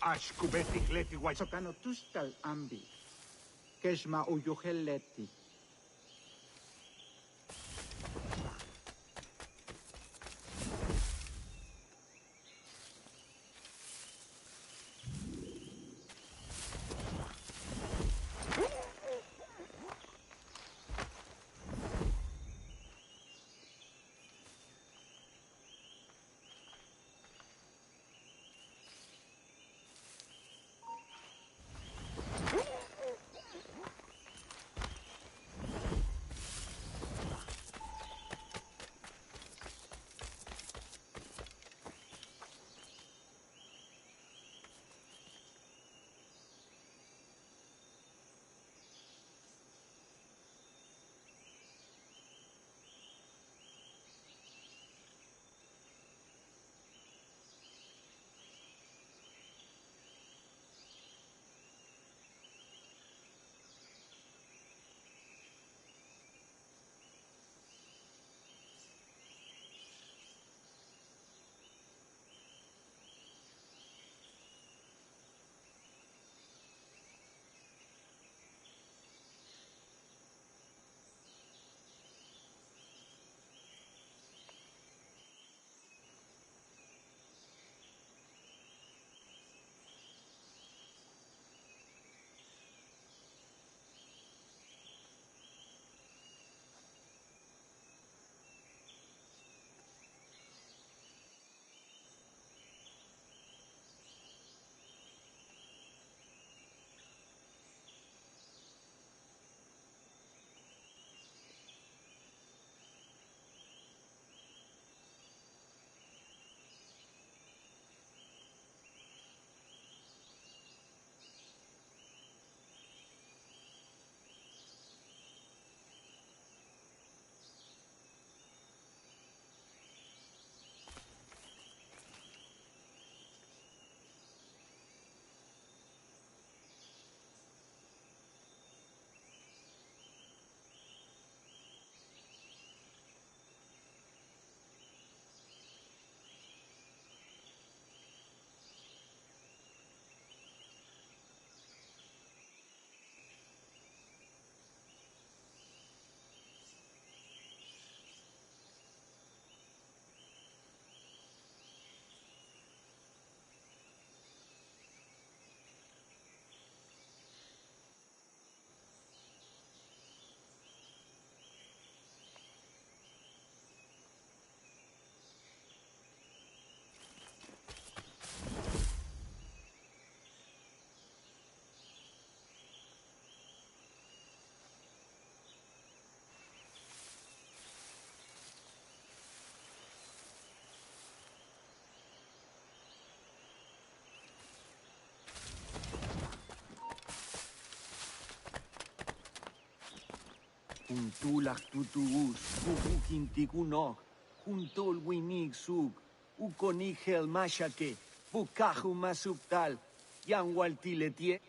Ashkubeti kleti white. Sokano tustal ambi. Keshma uyuheleti. Kuntulak tutuus, kubukintikunok, kuntol winig suk, ukonigel mashake, bukaju masuptal, yanwaltiletie.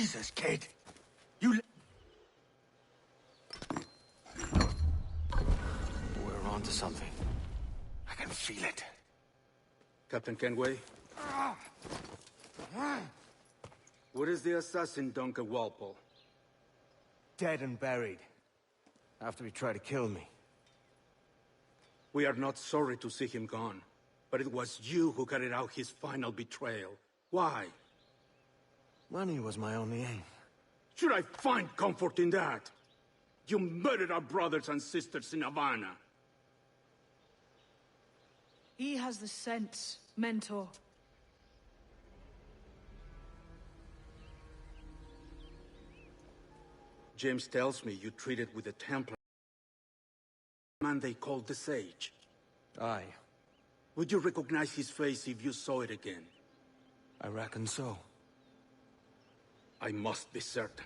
Jesus, kid. You... We're onto something. I can feel it. Captain Kenway? Where is the assassin, Duncan Walpole? Dead and buried. After he tried to kill me. We are not sorry to see him gone, but it was you who carried out his final betrayal. Why? Money was my only aim. Should I find comfort in that? You murdered our brothers and sisters in Havana. He has the sense, Mentor. James tells me you treated with the Templar man they called the Sage. Aye. Would you recognize his face if you saw it again? I reckon so. I must be certain.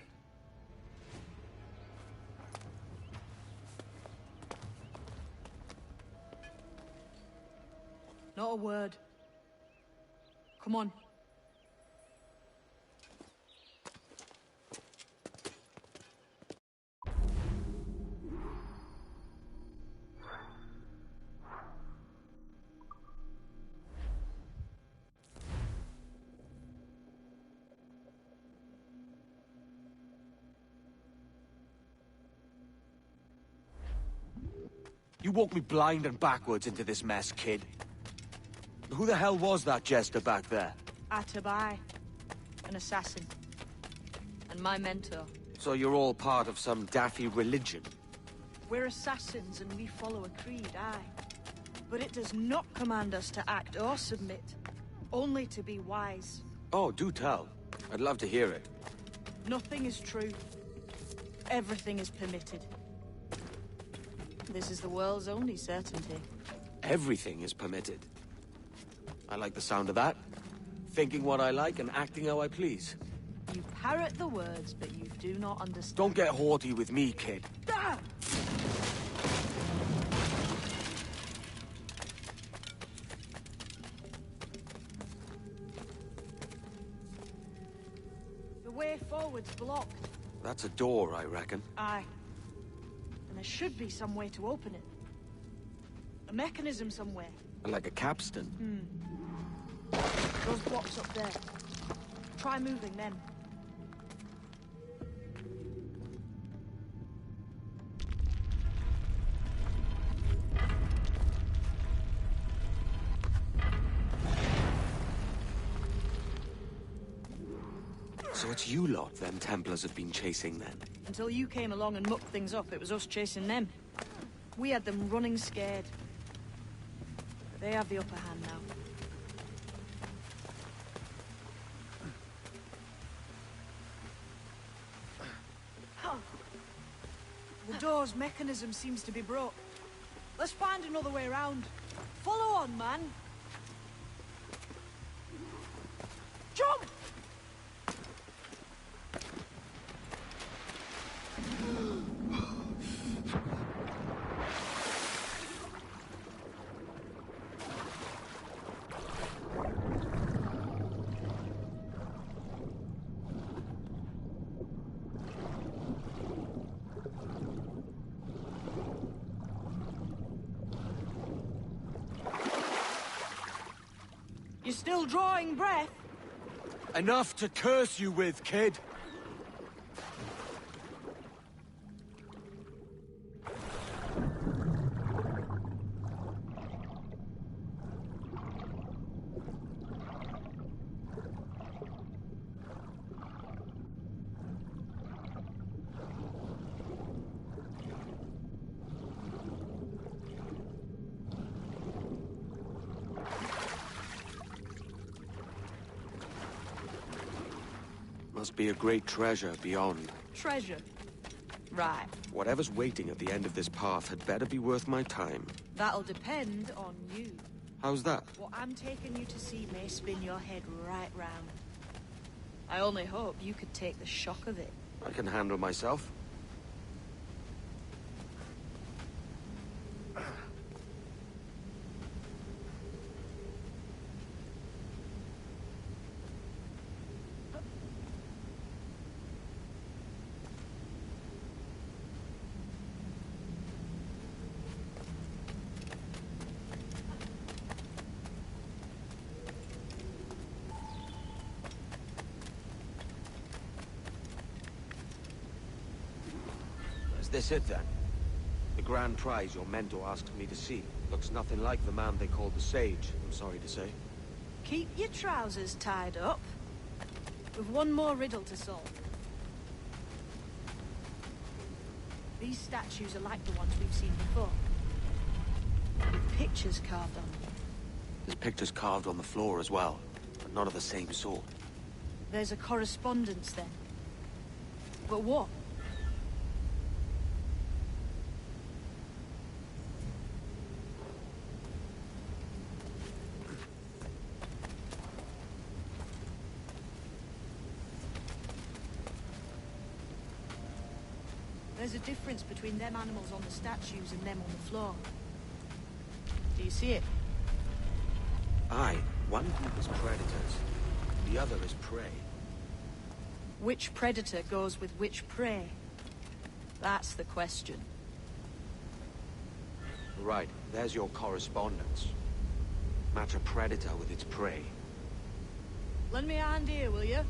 Not a word. Come on. You walked me blind and backwards into this mess, kid. Who the hell was that jester back there? Atabai. An assassin. And my mentor. So you're all part of some daffy religion? We're assassins and we follow a creed, aye. But it does not command us to act or submit. Only to be wise. Oh, do tell. I'd love to hear it. Nothing is true. Everything is permitted. This is the world's only certainty. Everything is permitted. I like the sound of that. Thinking what I like and acting how I please. You parrot the words, but you do not understand. Don't get haughty with me, kid. Ah! The way forward's blocked. That's a door, I reckon. Aye. And there should be some way to open it. A mechanism somewhere. Like a capstan. Those blocks up there. Try moving them. So it's you lot them Templars have been chasing then? Until you came along and mucked things up, it was us chasing them. We had them running scared. But they have the upper hand now. The door's mechanism seems to be broke. Let's find another way around. Follow on, man. Jump! You're still drawing breath? Enough to curse you with, kid! Must be a great treasure beyond. Treasure. Right. Whatever's waiting at the end of this path had better be worth my time. That'll depend on you. How's that? What I'm taking you to see may spin your head right round. I only hope you could take the shock of it. I can handle myself. Is this it then? The grand prize your mentor asked me to see looks nothing like the man they called the Sage, I'm sorry to say. Keep your trousers tied up. We've one more riddle to solve. These statues are like the ones we've seen before. With pictures carved on them. There's pictures carved on the floor as well, but not of the same sort. There's a correspondence then. But what? There's a difference between them animals on the statues and them on the floor. Do you see it? Aye, one group is predators, the other is prey. Which predator goes with which prey? That's the question. Right, there's your correspondence. Match a predator with its prey. Lend me a hand here, will you?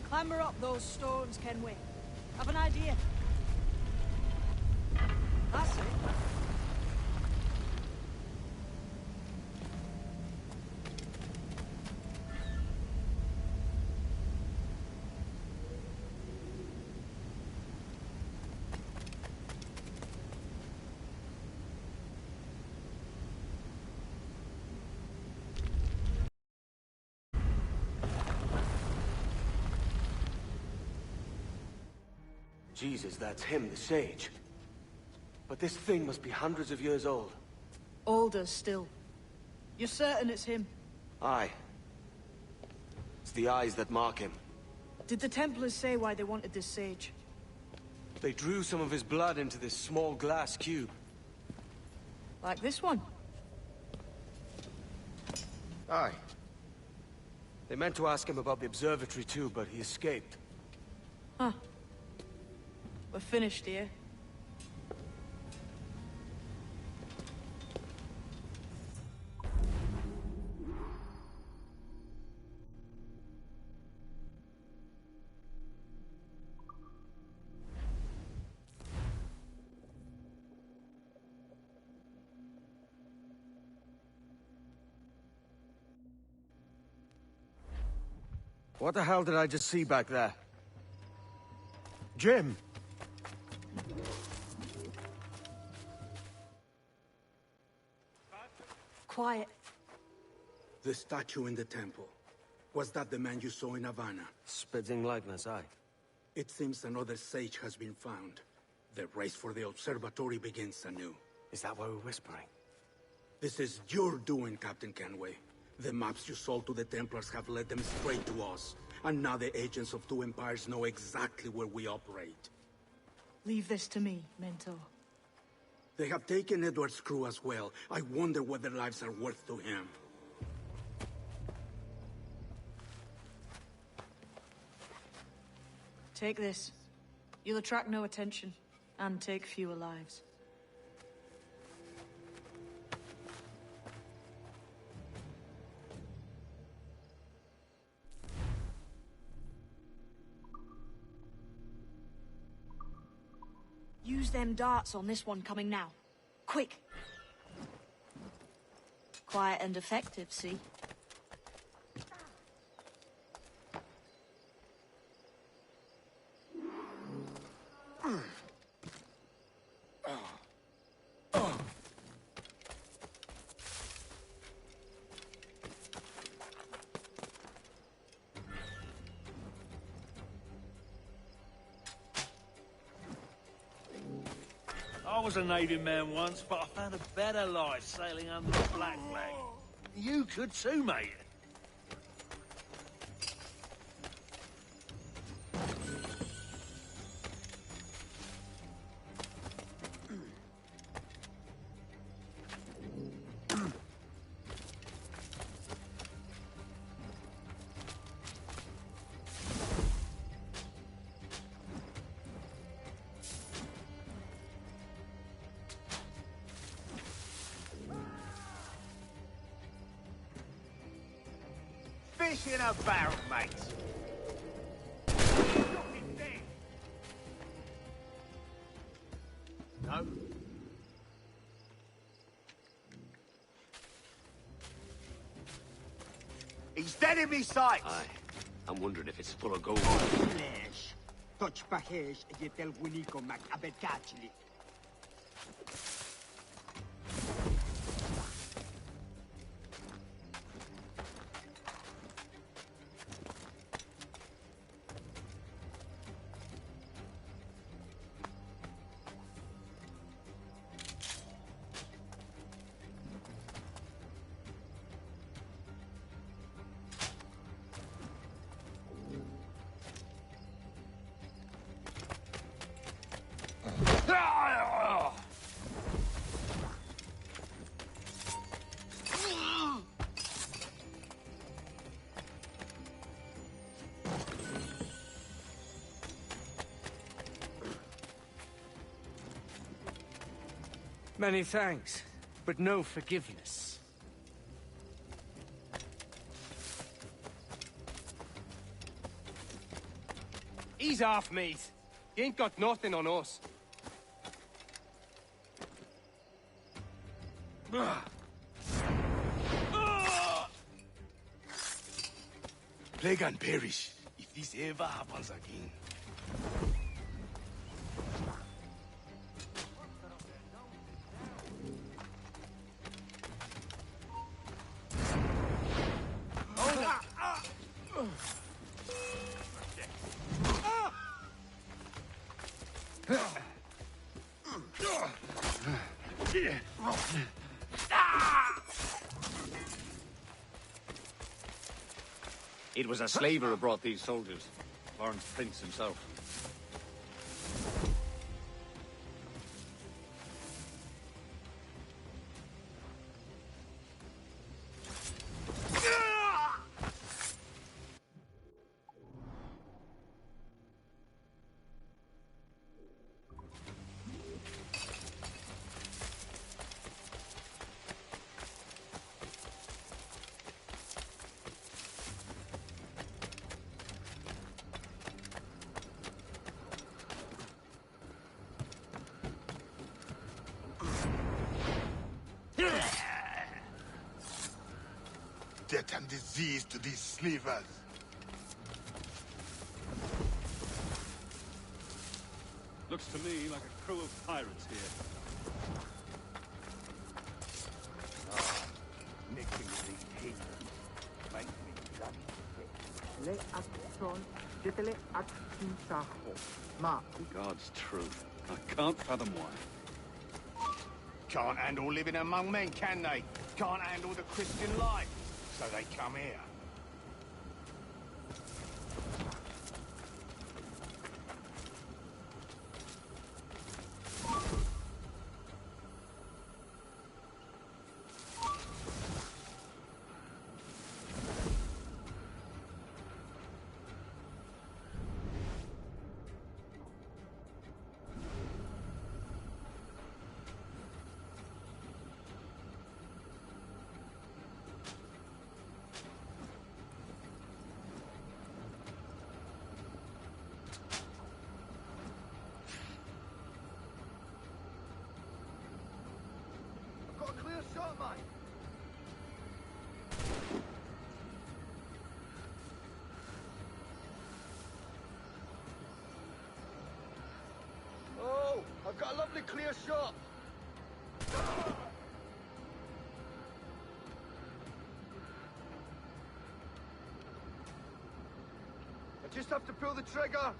Clamber up those stones, Kenway. Have an idea. That's it. Jesus, that's him, the Sage. But this thing must be hundreds of years old. Older still. You're certain it's him? Aye. It's the eyes that mark him. Did the Templars say why they wanted this sage? They drew some of his blood into this small glass cube. Like this one? Aye. They meant to ask him about the observatory too, but he escaped. Huh. We're finished here. What the hell did I just see back there? Jim! Quiet. The statue in the temple. Was that the man you saw in Havana? Spitting likeness, aye. It seems another sage has been found. The race for the observatory begins anew. Is that why we're whispering? This is your doing, Captain Kenway. The maps you sold to the Templars have led them straight to us. And now the agents of two empires know exactly where we operate. Leave this to me, Mentor. They have taken Edward's crew as well. I wonder what their lives are worth to him. Take this. You'll attract no attention, and take fewer lives. Use them darts on this one coming now. Quick! Quiet and effective, see? I was a Navy man once, but I found a better life sailing under the Black Flag. You could too, mate. fish in a barrel, mate. No? He's dead in me sight! Aye. I'm wondering if it's full of gold. Flesh. Toch pahesh yetel winiko mak abetachli. Many thanks, but no forgiveness. He's off, mate. He ain't got nothing on us. Plague and perish if this ever happens again. It was a slaver who brought these soldiers. Lawrence Prince himself. Death and disease to these slavers. Looks to me like a crew of pirates here. Mixing with these heathens makes me bloody Le akson, jetele aksin saho. Ma, God's truth. I can't fathom why. Can't handle living among men, can they? Can't handle the Christian life, so they come here. Oh, I've got a lovely clear shot. I just have to pull the trigger.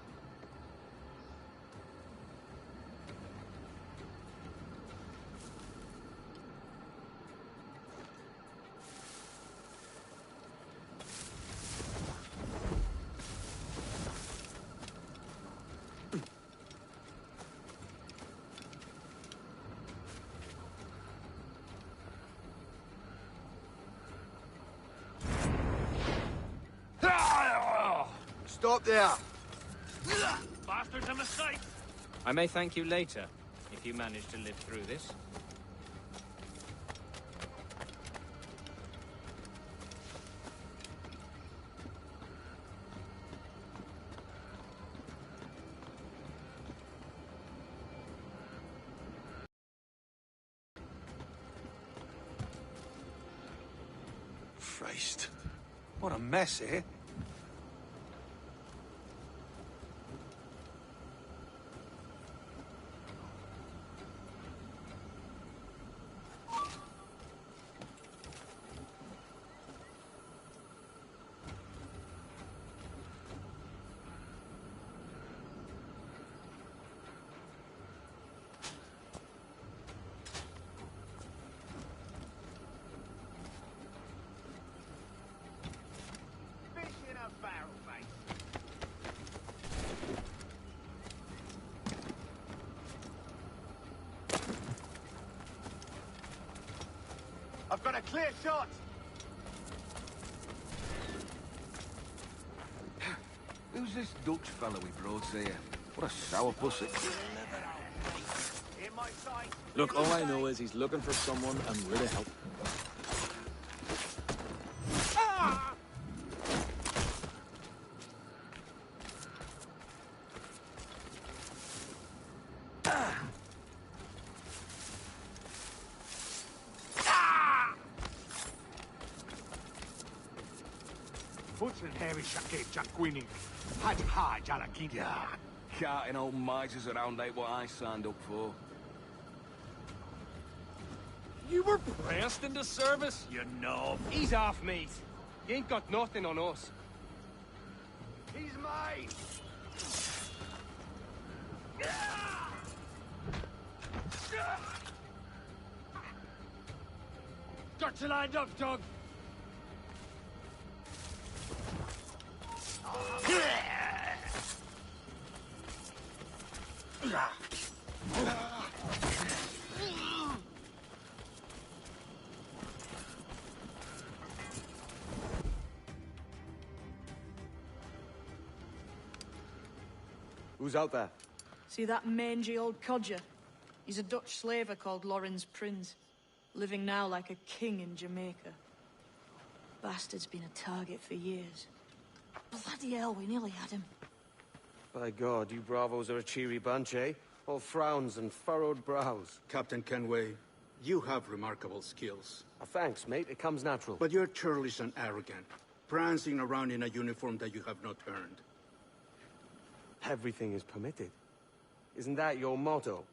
Stop there! Bastard's a mistake! I may thank you later, if you manage to live through this. Christ. What a mess, eh? I've got a clear shot! Who's this Dutch fella we brought here? What a sourpuss it. In my sight! Look, all I know is he's looking for someone and we're to help. Butcher Harry Shaket Janquini. Had ha Jalakidia. Carting old misers around ain't what I signed up for. You were pressed into service, you knob. He's off, mate. You ain't got nothing on us. He's mine! Got you lined up, dog. Who's out there? See that mangy old codger? He's a Dutch slaver called Lawrence Prins, living now like a king in Jamaica. Bastard's been a target for years. Bloody hell, we nearly had him. By God, you bravos are a cheery bunch, eh? All frowns and furrowed brows. Captain Kenway, you have remarkable skills. Thanks, mate. It comes natural. But you're churlish and arrogant, prancing around in a uniform that you have not earned. Everything is permitted. Isn't that your motto?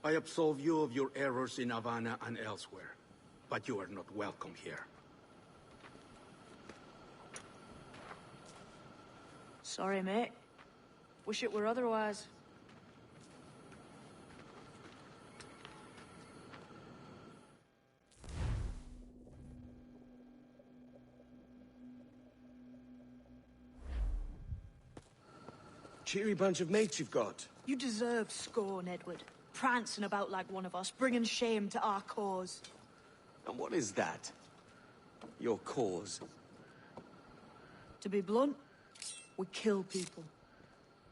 I absolve you of your errors in Havana and elsewhere, but you are not welcome here. Sorry, mate. Wish it were otherwise. Cheery bunch of mates you've got. You deserve scorn, Edward. Prancing about like one of us, bringing shame to our cause. And what is that? Your cause? To be blunt, we kill people.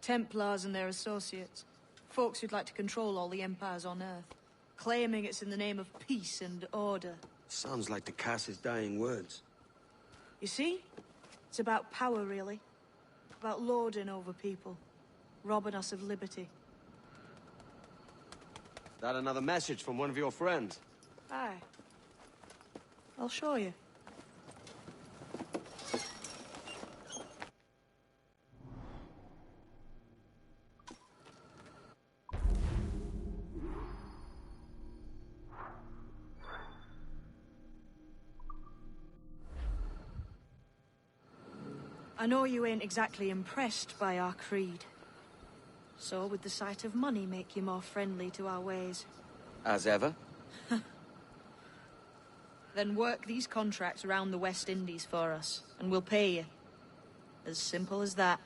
Templars and their associates. Folks who'd like to control all the empires on Earth. Claiming it's in the name of peace and order. Sounds like the Cass's dying words. You see? It's about power, really. About lording over people. Robbing us of liberty. That another message from one of your friends? Aye. I'll show you. I know you ain't exactly impressed by our creed. So would the sight of money make you more friendly to our ways? As ever? Then work these contracts around the West Indies for us, and we'll pay you. As simple as that.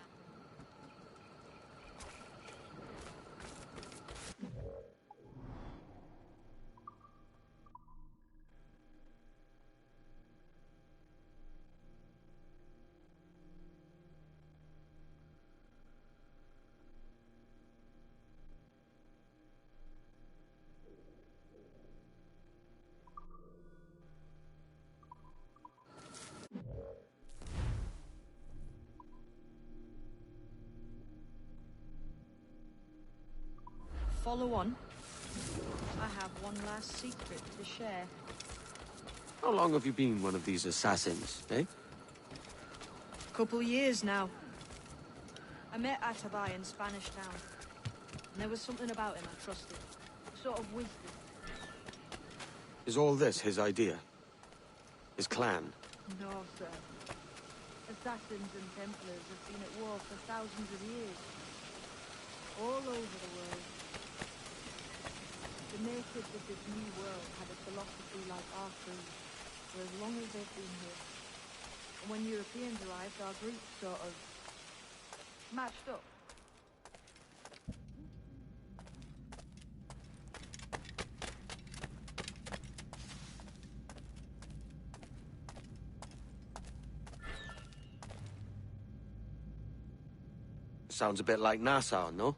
Follow on. I have one last secret to share. How long have you been one of these assassins, eh? Couple years now. I met Atabai in Spanish Town. And there was something about him I trusted. A sort of wisdom. Is all this his idea? His clan? No, sir. Assassins and Templars have been at war for thousands of years. All over the world. The natives of this new world had a philosophy like our creed, for as long as they've been here. And when Europeans arrived, our group sort of matched up. Sounds a bit like Nassau, no?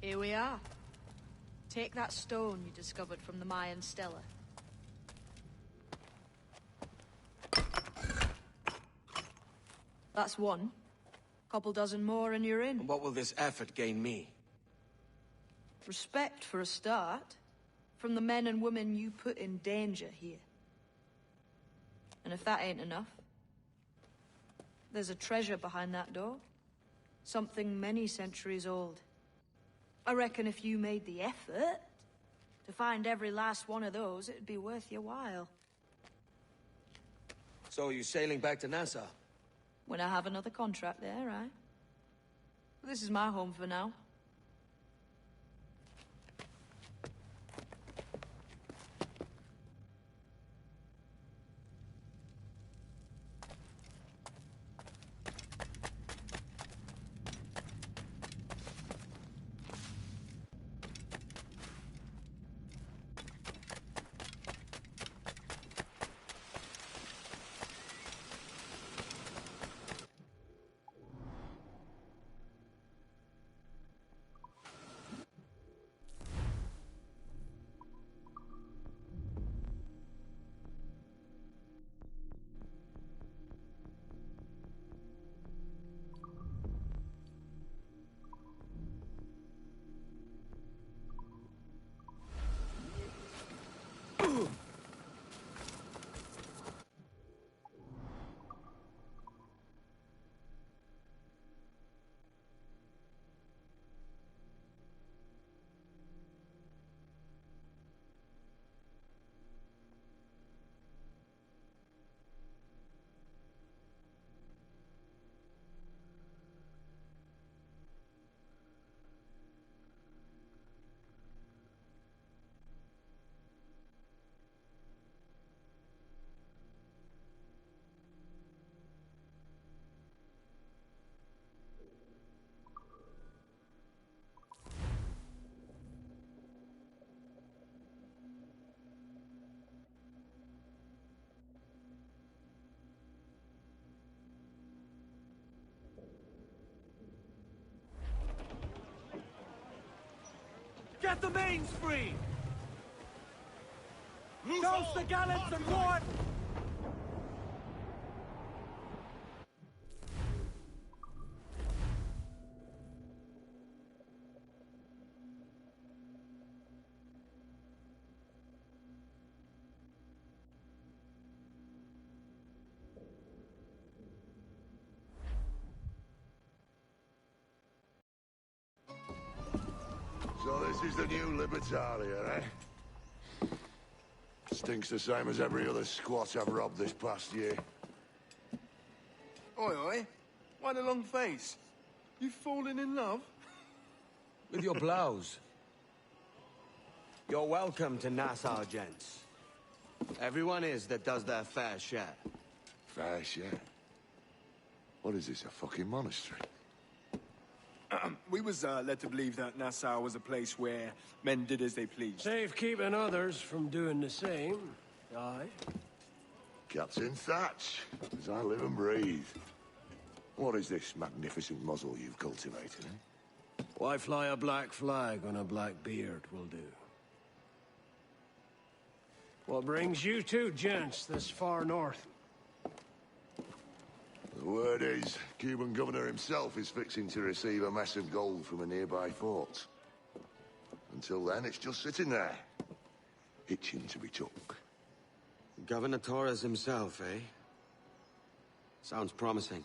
Here we are. Take that stone you discovered from the Mayan Stela. That's one. Couple dozen more and you're in. And what will this effort gain me? Respect for a start. From the men and women you put in danger here. And if that ain't enough, there's a treasure behind that door. Something many centuries old. I reckon if you made the effort to find every last one of those, it'd be worth your while. So you sailing back to Nassau? When I have another contract there, right? This is my home for now. Get the mains free! Toast the gallants and port! So this is the new Libertalia, eh? Stinks the same as every other squat I've robbed this past year. Oi, oi. Why the long face? You fallen in love? With your blouse. You're welcome to Nassau, gents. Everyone is that does their fair share. Fair share? What is this, a fucking monastery? We was led to believe that Nassau was a place where men did as they pleased. Safe keeping others from doing the same. Aye. Captain Thatch, as I live and breathe. What is this magnificent muzzle you've cultivated, eh? Why fly a black flag on a black beard will do. What brings you two gents this far north? The word is, Cuban governor himself is fixing to receive a mess of gold from a nearby fort. Until then, it's just sitting there, itching to be took. Governor Torres himself, eh? Sounds promising.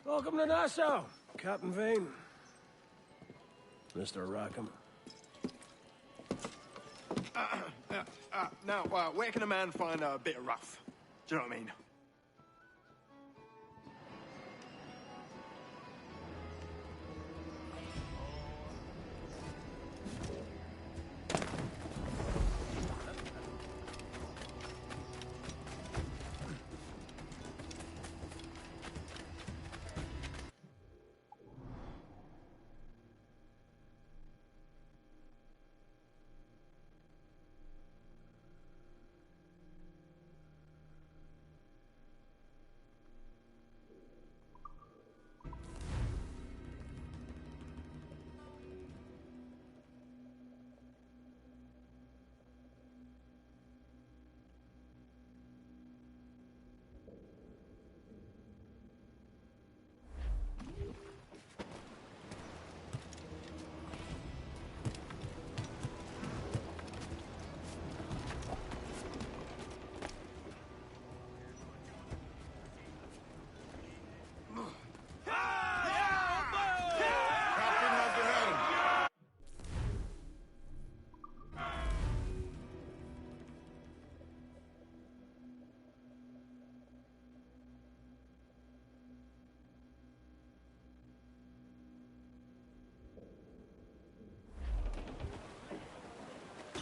Welcome to Nassau, Captain Vane. Mr. Rackham. Now, where can a man find a bit of rough? Do you know what I mean?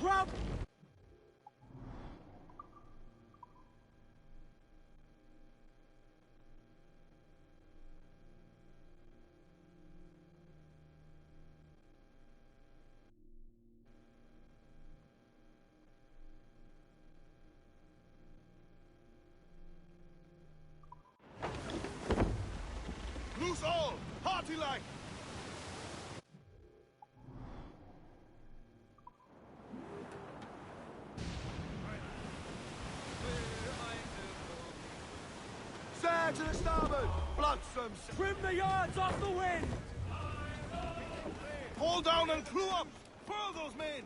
Drop! Loose all! Party like! Sail to the starboard! Bloodsome! Trim the yards off the wind! Haul down and clew up! Furl those men!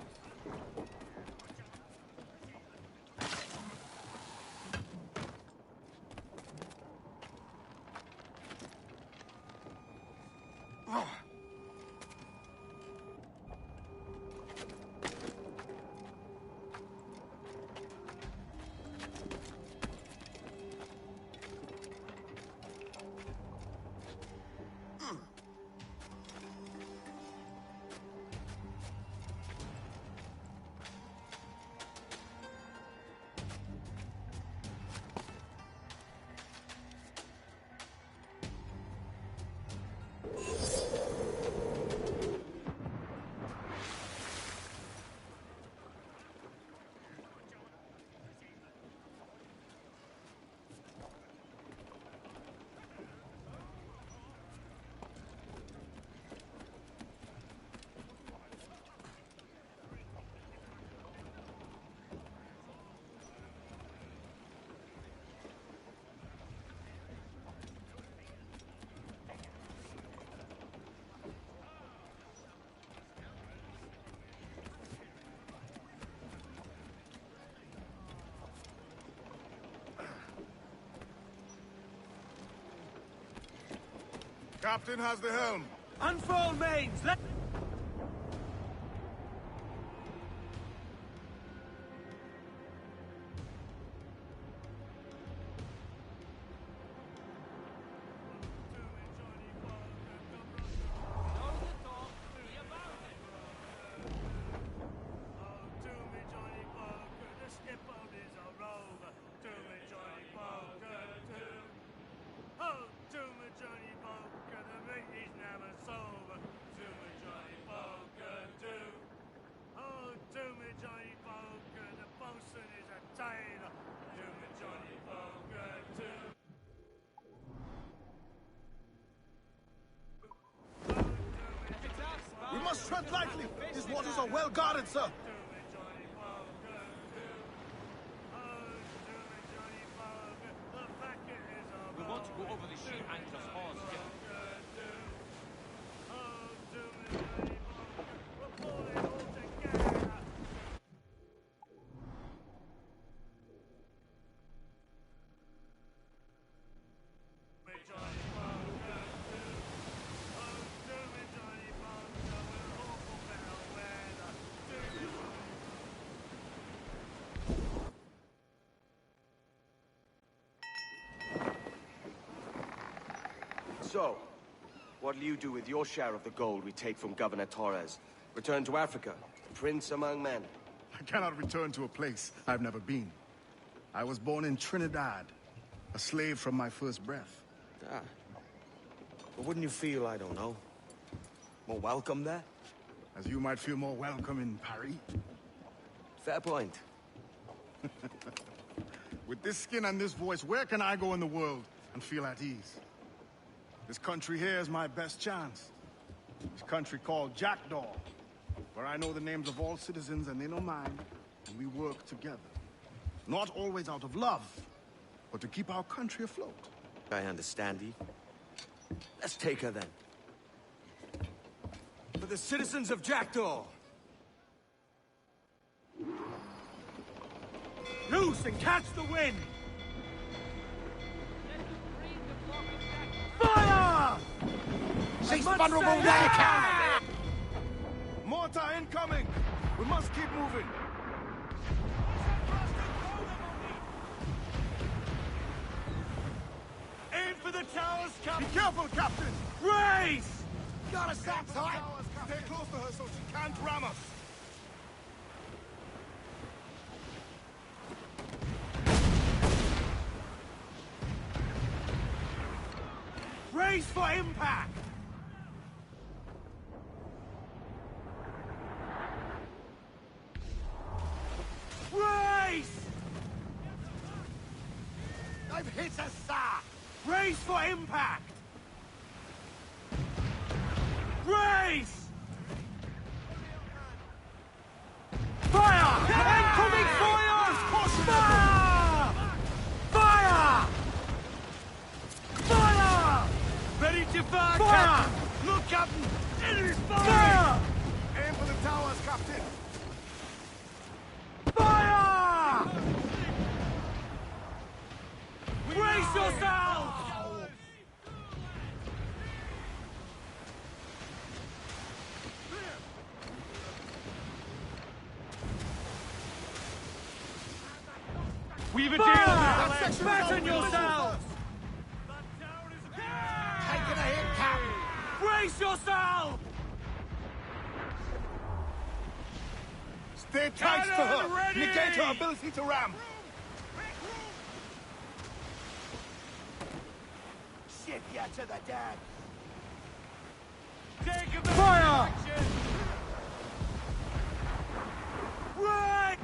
Captain has the helm. Unfurl mains! Let... Oh, to my Johnny Boker, the meat is never sober. To my are well guarded, sir. We want to go over the sheet anchor's horns. So, what'll you do with your share of the gold we take from Governor Torres? Return to Africa, prince among men? I cannot return to a place I've never been. I was born in Trinidad, a slave from my first breath. Ah. But wouldn't you feel, I don't know, more welcome there? As you might feel more welcome in Paris. Fair point. With this skin and this voice, where can I go in the world and feel at ease? This country here is my best chance. This country called Jackdaw, where I know the names of all citizens and they know mine, and we work together. Not always out of love, but to keep our country afloat. I understand you. Let's take her then. For the citizens of Jackdaw! Loose and catch the wind! Fire! She's vulnerable there, Cap! Mortar incoming! We must keep moving! Aim for the towers, Captain! Be careful, Captain! Race! Got us that tight! Stay close to her so she can't ram us! Brace for impact! Brace! They've hit us, sir! Brace for impact! Brace! Fire! Incoming fire! Fire! Fire! Fire! Ready to fire, Captain! Look, Captain! Enemy's fire! Aim for the towers, Captain! Fire! Brace yourselves! We've a deal now! Fasten yourselves! Taking a hit, Cap! Brace yourself! Stay tight to Cannon her! ready! Negate her ability to ram! Ship ya to the dead! Take a Fire! action! Right!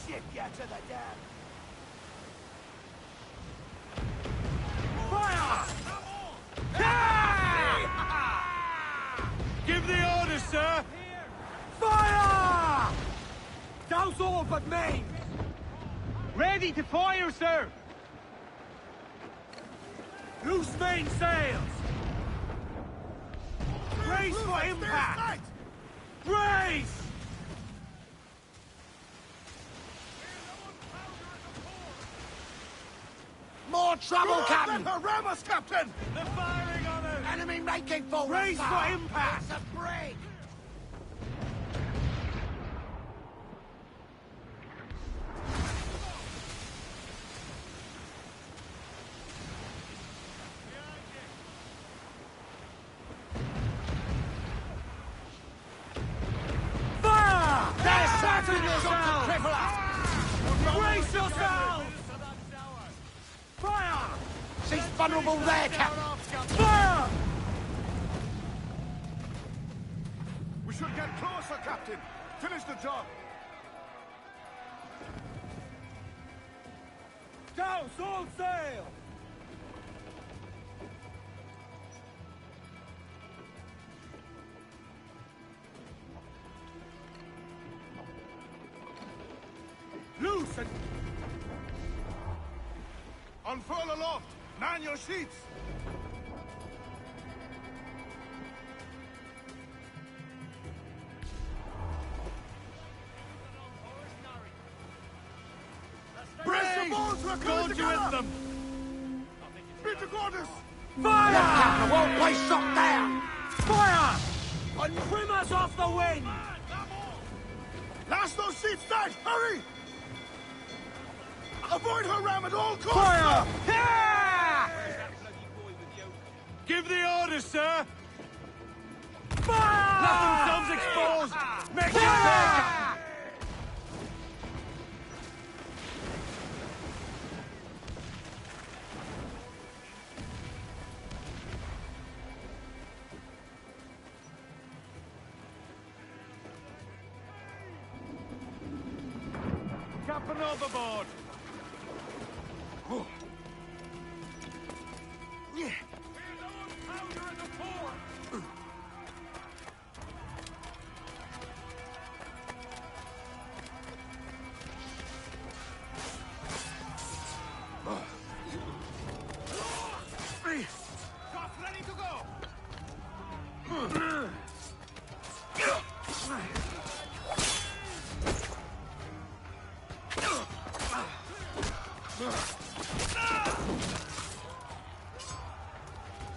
Ship ya to the dead! Fire! Hey! Give the order, sir! Fire! Douse all but main! Ready to fire, sir! Loose main sails! Brace for impact! Brace! More trouble, Captain! Let her ram us, Captain! They're firing on us! Enemy making forward, Brace sir. for impact! It's a break! Fire! There's Fasten something that's got yourselves! to cripple us! Brace yourselves! Fire! She's vulnerable there, Captain! Fire! We should get closer, Captain! Finish the job! Blockhouse, all sail! Loose and... Unfurl aloft! Man your sheets! Brace your balls! We're coming together! them! Speed to quarters! Fire! Captain won't place shot there! Fire! And trim us off the wind! Lash those sheets tight! Hurry! Avoid her ram at all costs! Fire! Yeah! Give the orders, sir! Fire! Let themselves exposed! Make it big! Captain overboard! Yeah. Shots ready to go!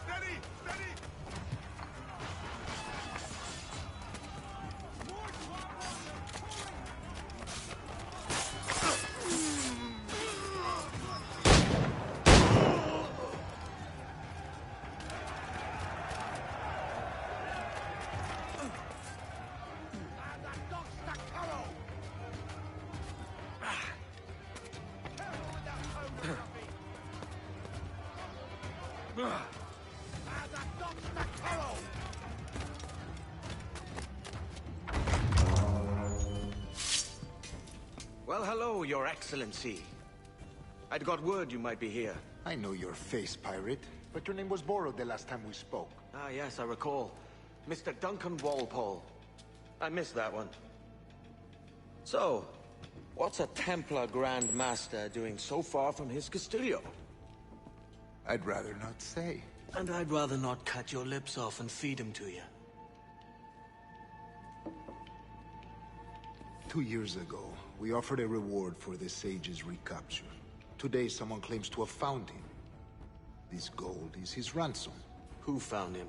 Steady! Steady! Well, hello, Your Excellency. I'd got word you might be here. I know your face, pirate, but your name was borrowed the last time we spoke. Ah, yes, I recall. Mr. Duncan Walpole. I missed that one. So, what's a Templar Grand Master doing so far from his Castillo? I'd rather not say. And I'd rather not cut your lips off and feed him to you. 2 years ago, we offered a reward for the sage's recapture. Today, someone claims to have found him. This gold is his ransom. Who found him?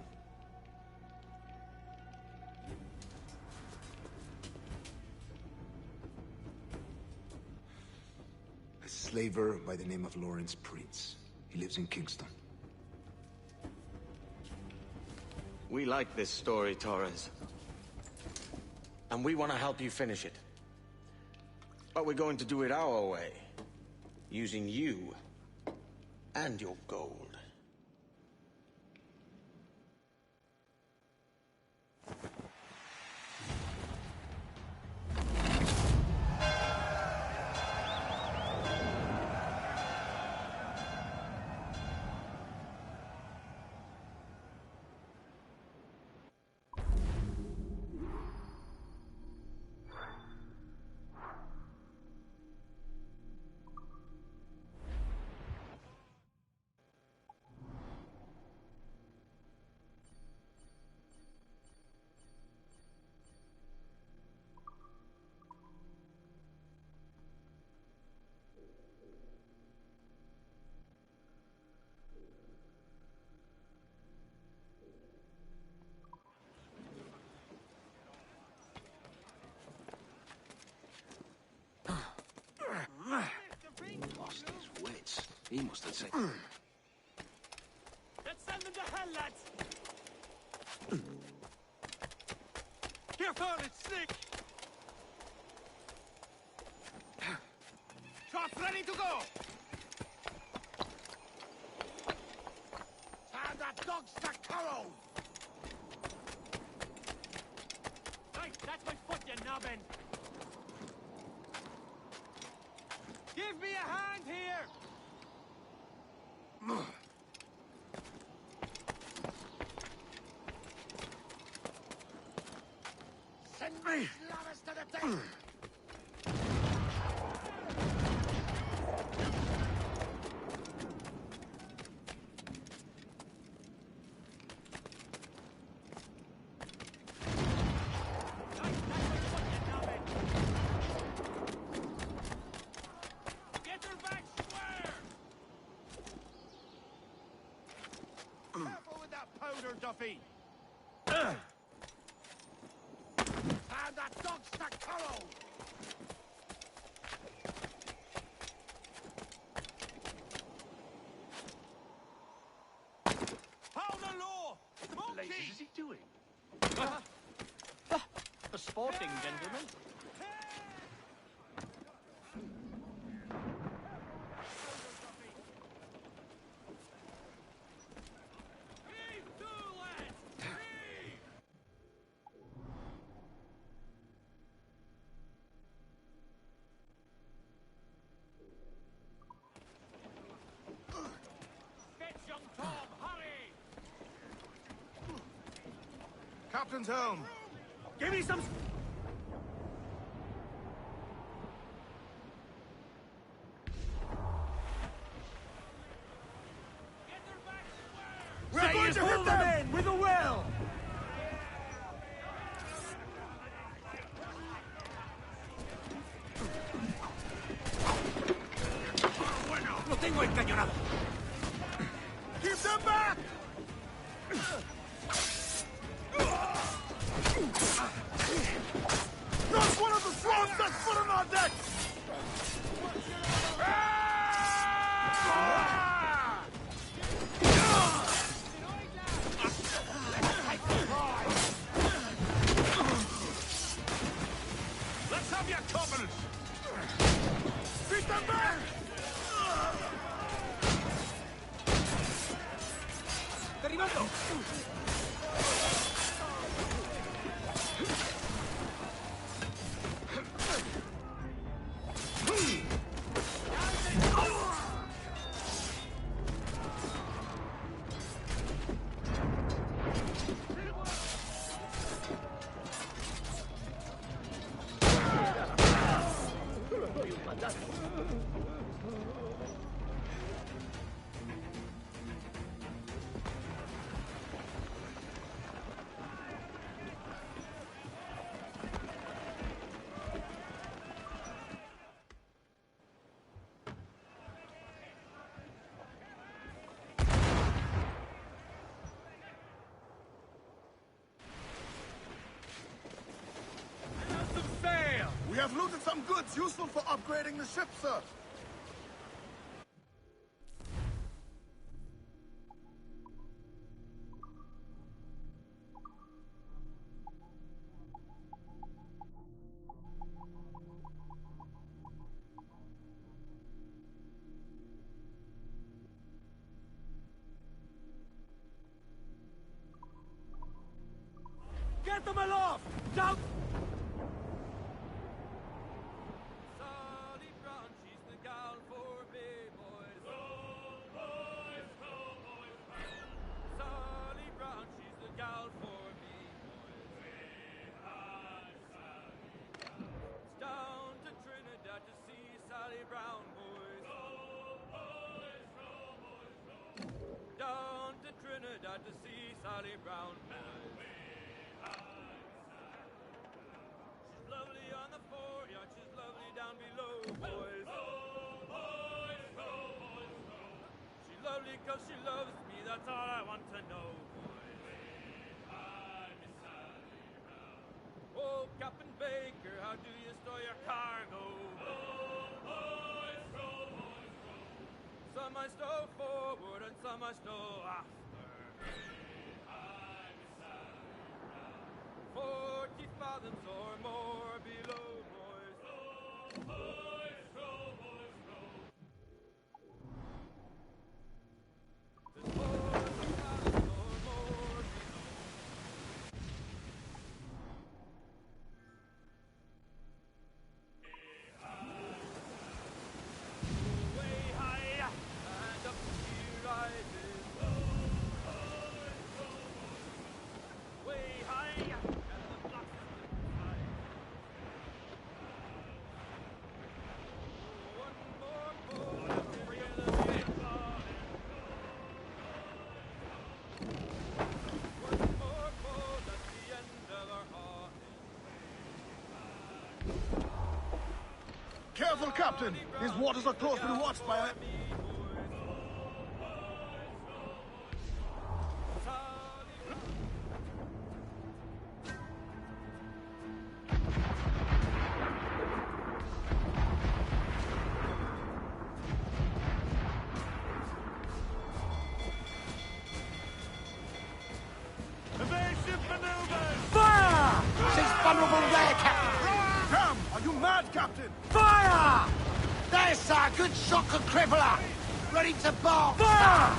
A slaver by the name of Lawrence Prince. He lives in Kingston. We like this story, Torres. And we want to help you finish it. But we're going to do it our way. Using you and your gold. Lost his wits. He must have said... Let's send them to hell, lads! Careful, it's slick! Shots ready to go! Time that dog's stuck Carol! Right, that's my foot, you nubbin! Give me a hand here! Careful with that powder, Duffy! And that dog's Takaro! Hold the law! What the blazes is he doing? A sporting gentleman. Captain's helm. Give me some... We're going to hit them in with a will! ¡No tengo encañonado! Keep them back! Not one of the swans that's foot on our deck! Let's have your covenant! Beat them back! ¡Derribando! We have looted some goods useful for upgrading the ship, sir. Get them aloft! Down! To see Sally Brown, boys. She's lovely on the foreyard, she's lovely down below, boys. She's lovely 'cause she loves me, that's all I want to know, boys. Oh, Captain Baker, how do you store your cargo? Some I stow forward and some I stow aft. 40 fathoms or more below, boys. Boys, row, boys, row. There's 40 fathoms or more below. Way high and up she rises. Way high. Careful, Captain! These waters are closely watched by... Evasive maneuvers! Fire! She's vulnerable there, Captain. Damn! Are you mad, Captain? Fire! There's a good shot could cripple her. Ready to bolt. Fire!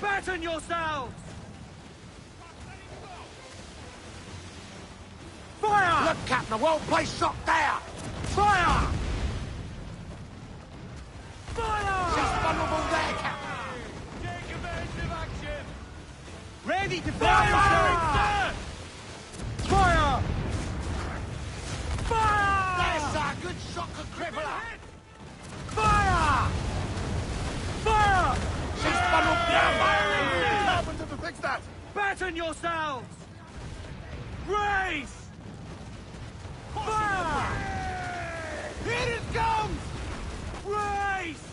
Batten yourselves! Fire! Look, Captain, a well-placed shot there. Fire! Fire! She's vulnerable there, Captain. Take evasive action! Ready to Fire! Fire! Fire! There's a good shot could cripple her. Fire! Fire! She's vulnerable there. What happened to fix that? Batten yourselves! Grace! Fire! Here it comes! Grace!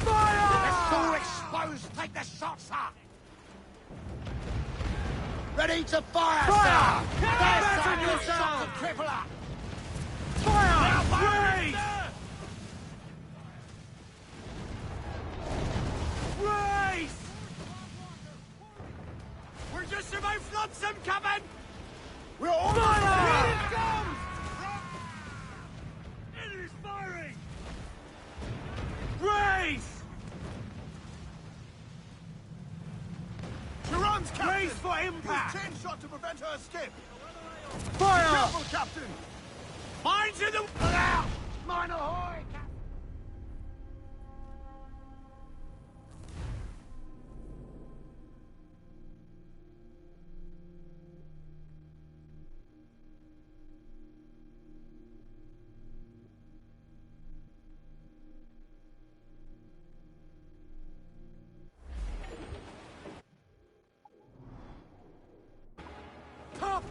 It's all exposed. Take the shots, sir. Ready to fire, Fire! sir. Batten There's a good yourself! shot could cripple her. Fire! Grace! Grace! We're just about flotsam coming. We're all... Fire! Here it comes! Enemy's firing! Grace! She runs, Captain! Brace for impact! Use chain shot to prevent her escape! Fire! Careful, Captain! Mines in the... Look out! Mine ahoy! Top!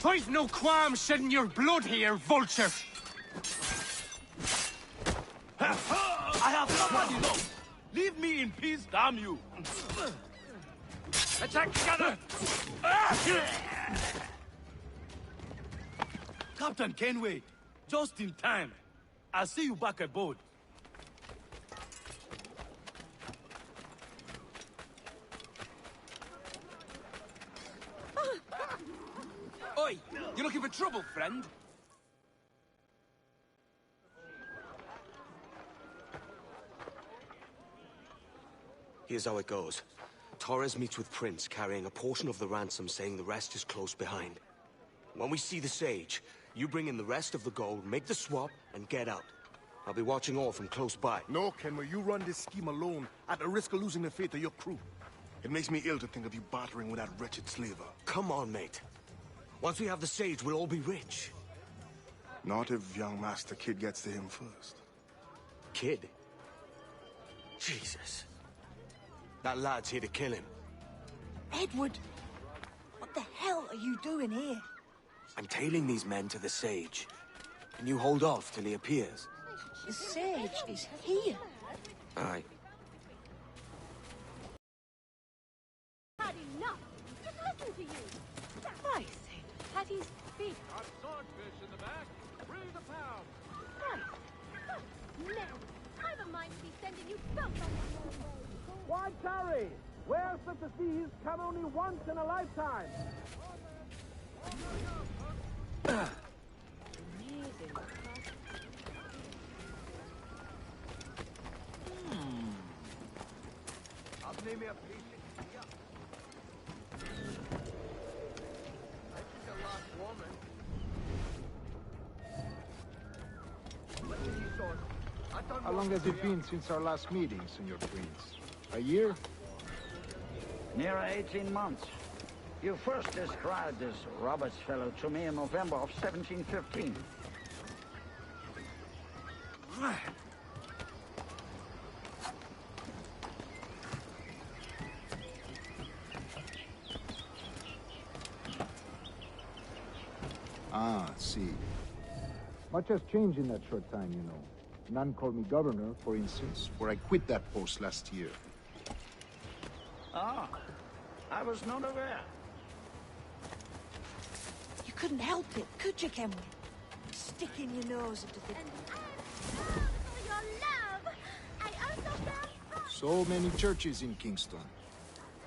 I've no qualms shedding your blood here, vulture! I have suffered enough! Leave me in peace, damn you! Attack together! Captain Kenway, just in time. I'll see you back aboard. Oi! You looking for trouble, friend? Here's how it goes. Torres meets with Prince, carrying a portion of the ransom, saying the rest is close behind. When we see the Sage, you bring in the rest of the gold, make the swap, and get out. I'll be watching all from close by. No, Kenway, you run this scheme alone, at the risk of losing the faith of your crew. It makes me ill to think of you bartering with that wretched slaver. Come on, mate. Once we have the Sage, we'll all be rich. Not if young Master Kid gets to him first. Kid? Jesus. That lad's here to kill him. Edward! What the hell are you doing here? I'm tailing these men to the Sage. Can you hold off till he appears? The Sage is here. Aye. Had enough. Just listen to you. I said Patty's feet. Got swordfish in the back. Bring the pound. Right. Now, I've a mind to be sending you both on your own way. Why tarry? We're such as these come only once in a lifetime. How long has it been since our last meeting, Senor Prince? A year? Near 18 months. You first described this Roberts fellow to me in November of 1715. Ah, see. Much has changed in that short time, you know. None called me governor, for instance, for I quit that post last year. Ah, I was not aware. You couldn't help it, could you, Kenway? Sticking your nose into the... So many churches in Kingston.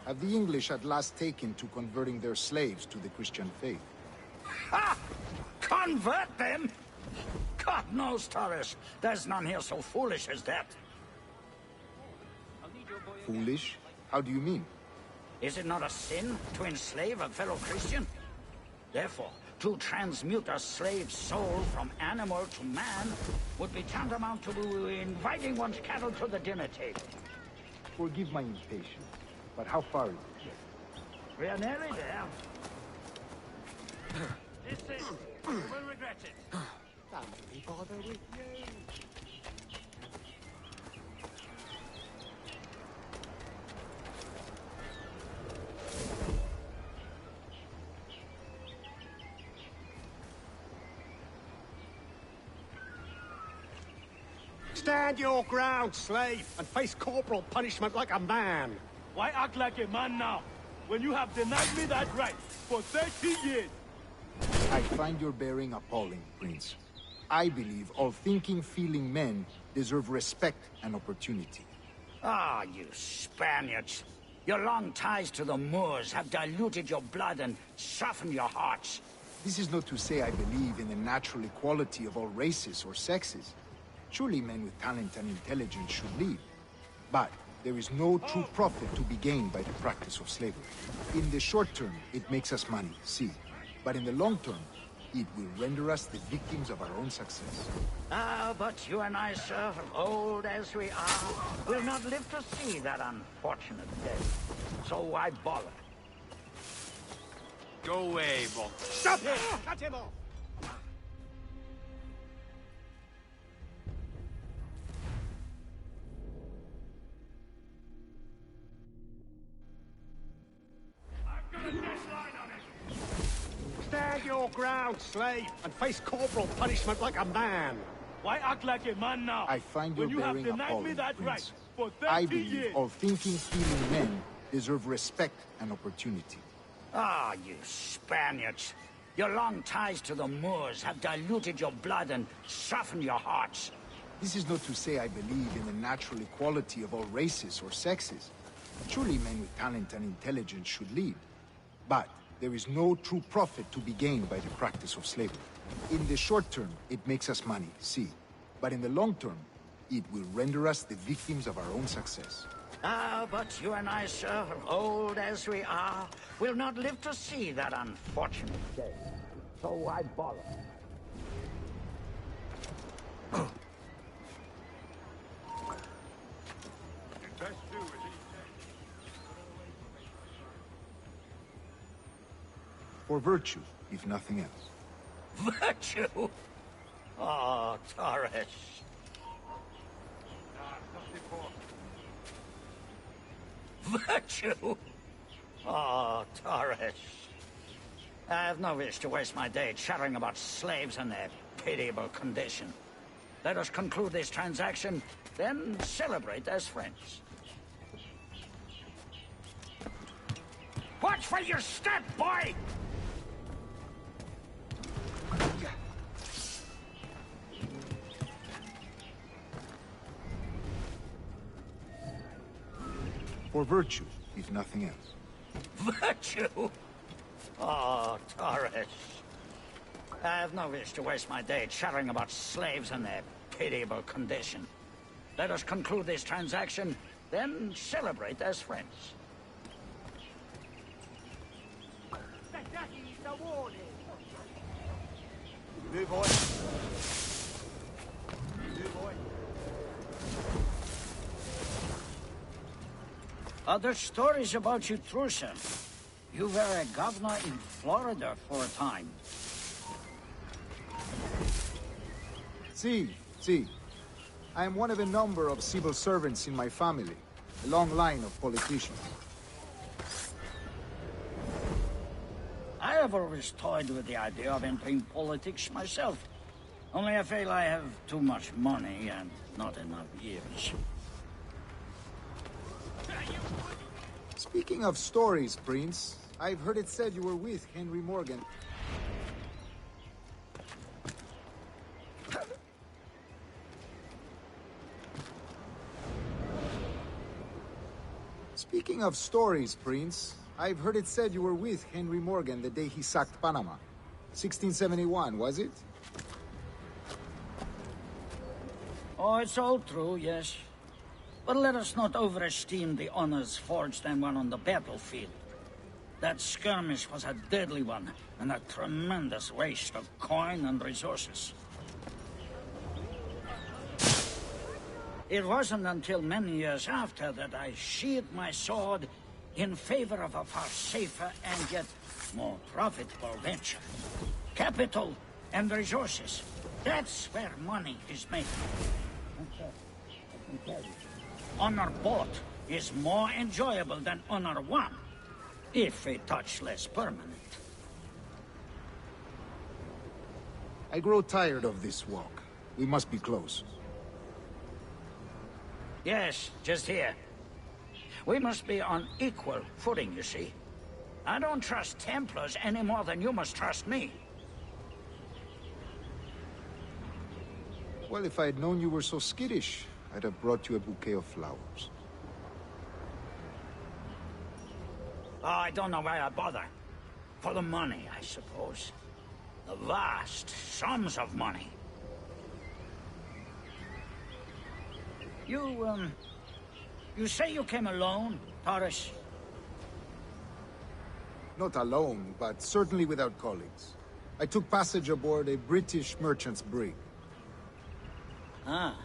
Have the English at last taken to converting their slaves to the Christian faith? Ha! Convert them? God knows, Torres. There's none here so foolish as that. Foolish? How do you mean? Is it not a sin to enslave a fellow Christian? Therefore, to transmute a slave's soul from animal to man would be tantamount to inviting one's cattle to the dinner table. Forgive my impatience, but how far is it? We are nearly there. This is... We'll regret it. Don't be bothered with you. Stand your ground, slave, and face corporal punishment like a man. Why act like a man now, when you have denied me that right for 30 years? I find your bearing appalling, Prince. I believe all thinking, feeling men deserve respect and opportunity. Ah, you Spaniards. Your long ties to the Moors have diluted your blood and softened your hearts. This is not to say I believe in the natural equality of all races or sexes. Surely men with talent and intelligence should lead. But there is no true profit to be gained by the practice of slavery. In the short term, it makes us money, see. But in the long term, it will render us the victims of our own success. Ah, but you and I, sir, old as we are, will not live to see that unfortunate day. So why bother? Go away, Bob. Stop it! Cut him off! Stand your Walk round, slave, and face corporal punishment like a man. Why act like a man now? I find your when you have bearing denied me appalling, that right Prince. for 30 I believe years. all thinking, feeling men deserve respect and opportunity. Ah, you Spaniards. Your long ties to the Moors have diluted your blood and softened your hearts. This is not to say I believe in the natural equality of all races or sexes. Surely men with talent and intelligence should lead. But there is no true profit to be gained by the practice of slavery. In the short term, it makes us money, see. But in the long term, it will render us the victims of our own success. Ah, but you and I, sir, old as we are, will not live to see that unfortunate day. So why bother? For virtue, if nothing else. Virtue? Oh, Torres. Virtue? Oh, Torres. I have no wish to waste my day chattering about slaves and their pitiable condition. Let us conclude this transaction, then celebrate as friends. Watch where you step, boy! For virtue, if nothing else. Virtue? Oh, Torres. I have no wish to waste my day chattering about slaves and their pitiable condition. Let us conclude this transaction, then celebrate as friends. New boy. New boy. Other stories about you, Trusa. You were a governor in Florida for a time. See. I am one of a number of civil servants in my family. A long line of politicians. I have always toyed with the idea of entering politics myself. Only I feel I have too much money and not enough years. Speaking of stories, Prince, I've heard it said you were with Henry Morgan. Speaking of stories, Prince, I've heard it said you were with Henry Morgan the day he sacked Panama. 1671, was it? Oh, it's all true, yes. But let us not overesteem the honors forged and won on the battlefield. That skirmish was a deadly one, and a tremendous waste of coin and resources. It wasn't until many years after that I sheathed my sword in favor of a far safer and yet more profitable venture. Capital and resources. That's where money is made. Honor bought is more enjoyable than honor won, if a touch less permanent. I grow tired of this walk. We must be close. Yes, just here. We must be on equal footing, you see. I don't trust Templars any more than you must trust me. Well, if I had known you were so skittish, I'd have brought you a bouquet of flowers. Oh, I don't know why I bother. For the money, I suppose. The vast sums of money. You say you came alone, Torres? Not alone, but certainly without colleagues. I took passage aboard a British merchant's brig. Ah.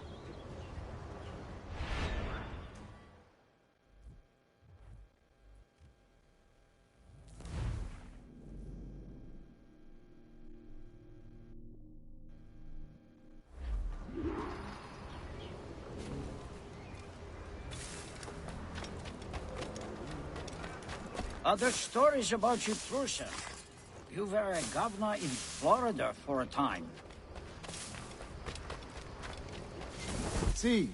Other stories about you, Trusa. You were a governor in Florida for a time. See.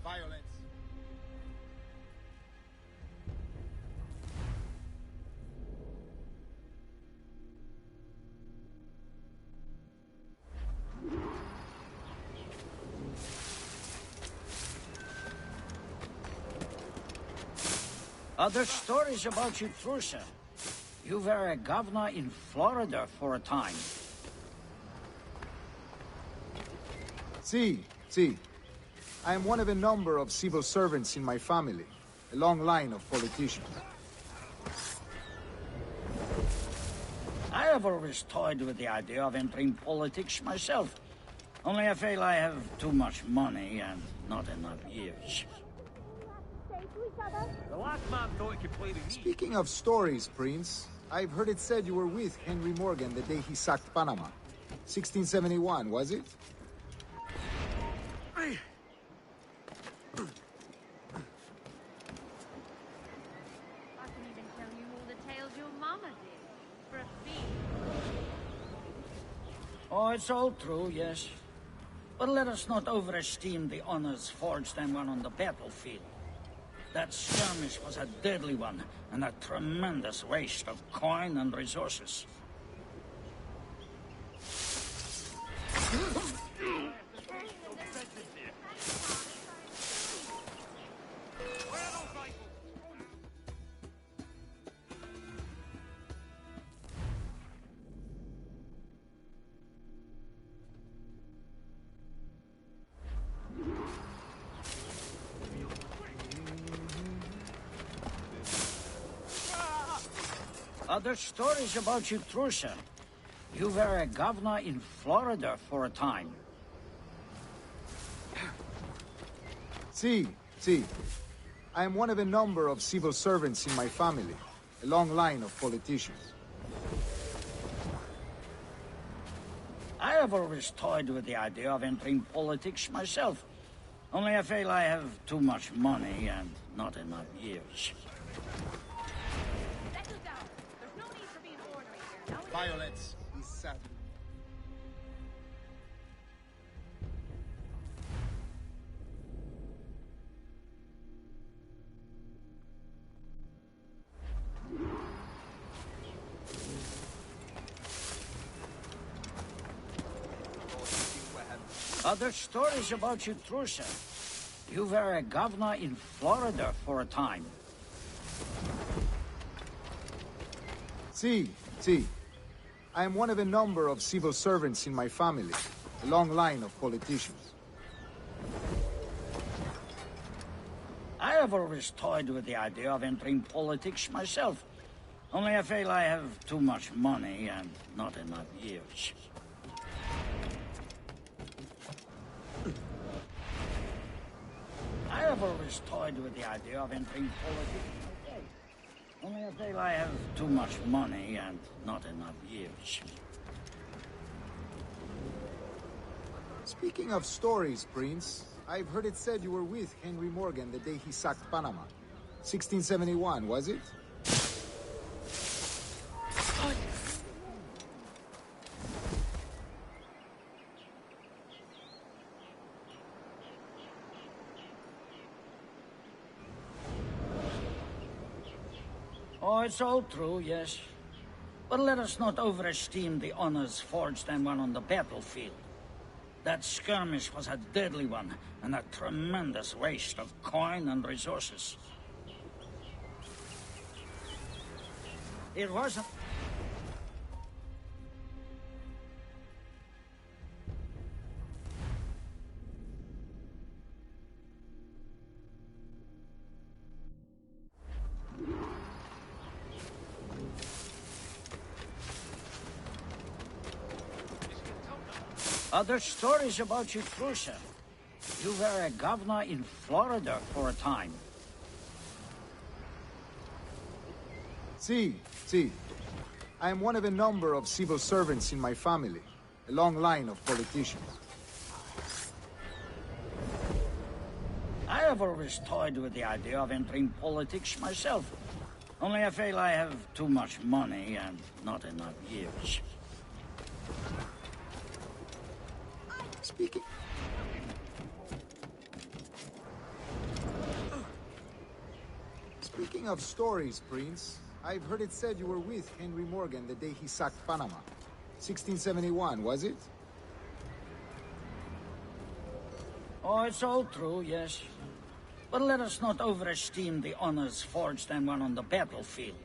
Violence. Other stories about you, Trusa. You were a governor in Florida for a time. See. I am one of a number of civil servants in my family, a long line of politicians. I have always toyed with the idea of entering politics myself. Only I feel I have too much money and not enough years. The last man thought he could play the knee. Speaking of stories, Prince, I've heard it said you were with Henry Morgan the day he sacked Panama. 1671, was it? I can even tell you all the tales your mama did. For a fee. Oh, it's all true, yes. But let us not overesteem the honors forged and won on the battlefield. That skirmish was a deadly one, and a tremendous waste of coin and resources. Other stories about you, Trusa. You were a governor in Florida for a time. See. I am one of a number of civil servants in my family, a long line of politicians. I have always toyed with the idea of entering politics myself. Only I feel I have too much money and not enough years. Settle down. There's no need for being ornery here. No? Violence is sad. Other stories about you, Trusa. You were a governor in Florida for a time. See. I am one of a number of civil servants in my family, a long line of politicians. I have always toyed with the idea of entering politics myself. Only I feel I have too much money and not enough years. I have always toyed with the idea of entering politics myself. Only I feel I have too much money and not enough years. Speaking of stories, Prince, I've heard it said you were with Henry Morgan the day he sacked Panama. 1671, was it? Oh, it's all true, yes. But let us not overesteem the honors forged and won on the battlefield. That skirmish was a deadly one, and a tremendous waste of coin and resources. It wasn't... Other stories about you, Trusa. You were a governor in Florida for a time. See. I am one of a number of civil servants in my family, a long line of politicians. I have always toyed with the idea of entering politics myself. Only I feel I have too much money and not enough years. Speaking of stories, Prince, I've heard it said you were with Henry Morgan the day he sacked Panama. 1671, was it? Oh, it's all true, yes. But let us not overesteem the honors forged and won on the battlefield.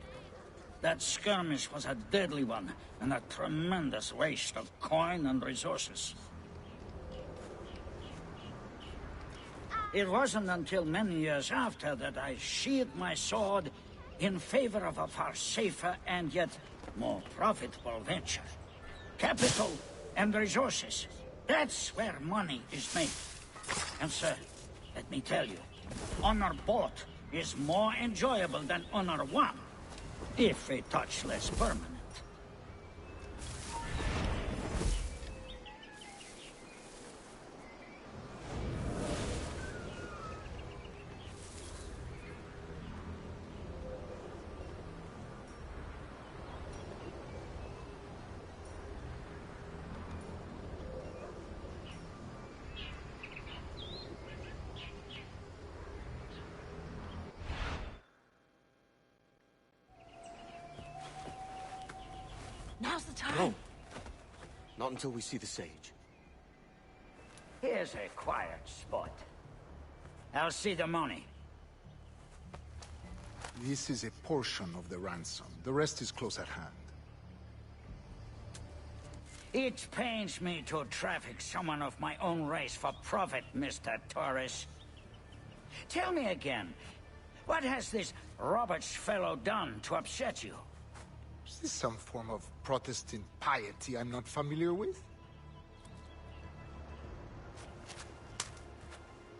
That skirmish was a deadly one, and a tremendous waste of coin and resources. It wasn't until many years after that I sheathed my sword in favor of a far safer and yet more profitable venture. Capital and resources. That's where money is made. And sir, let me tell you, honor bought is more enjoyable than honor won, if a touch less permanent. Now's the time. No. Not until we see the sage. Here's a quiet spot. I'll see the money. This is a portion of the ransom. The rest is close at hand. It pains me to traffic someone of my own race for profit, Mr. Torres. Tell me again, what has this Roberts fellow done to upset you? Is this some form of Protestant piety I'm not familiar with?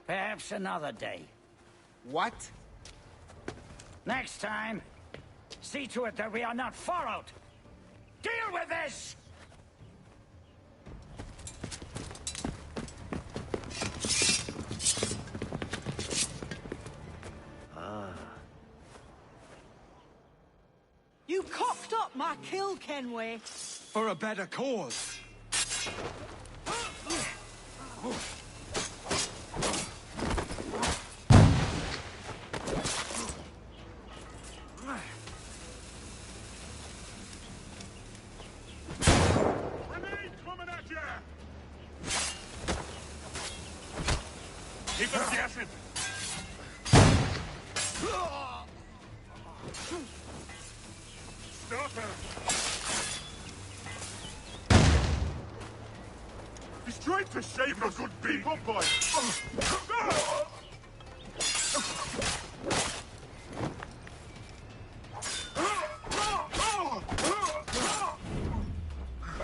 Perhaps another day. What? Next time, see to it that we are not followed. Deal with this! You cocked up my kill, Kenway. For a better cause. Keep them guessing. Stop her. He's trying to save a good people, boy.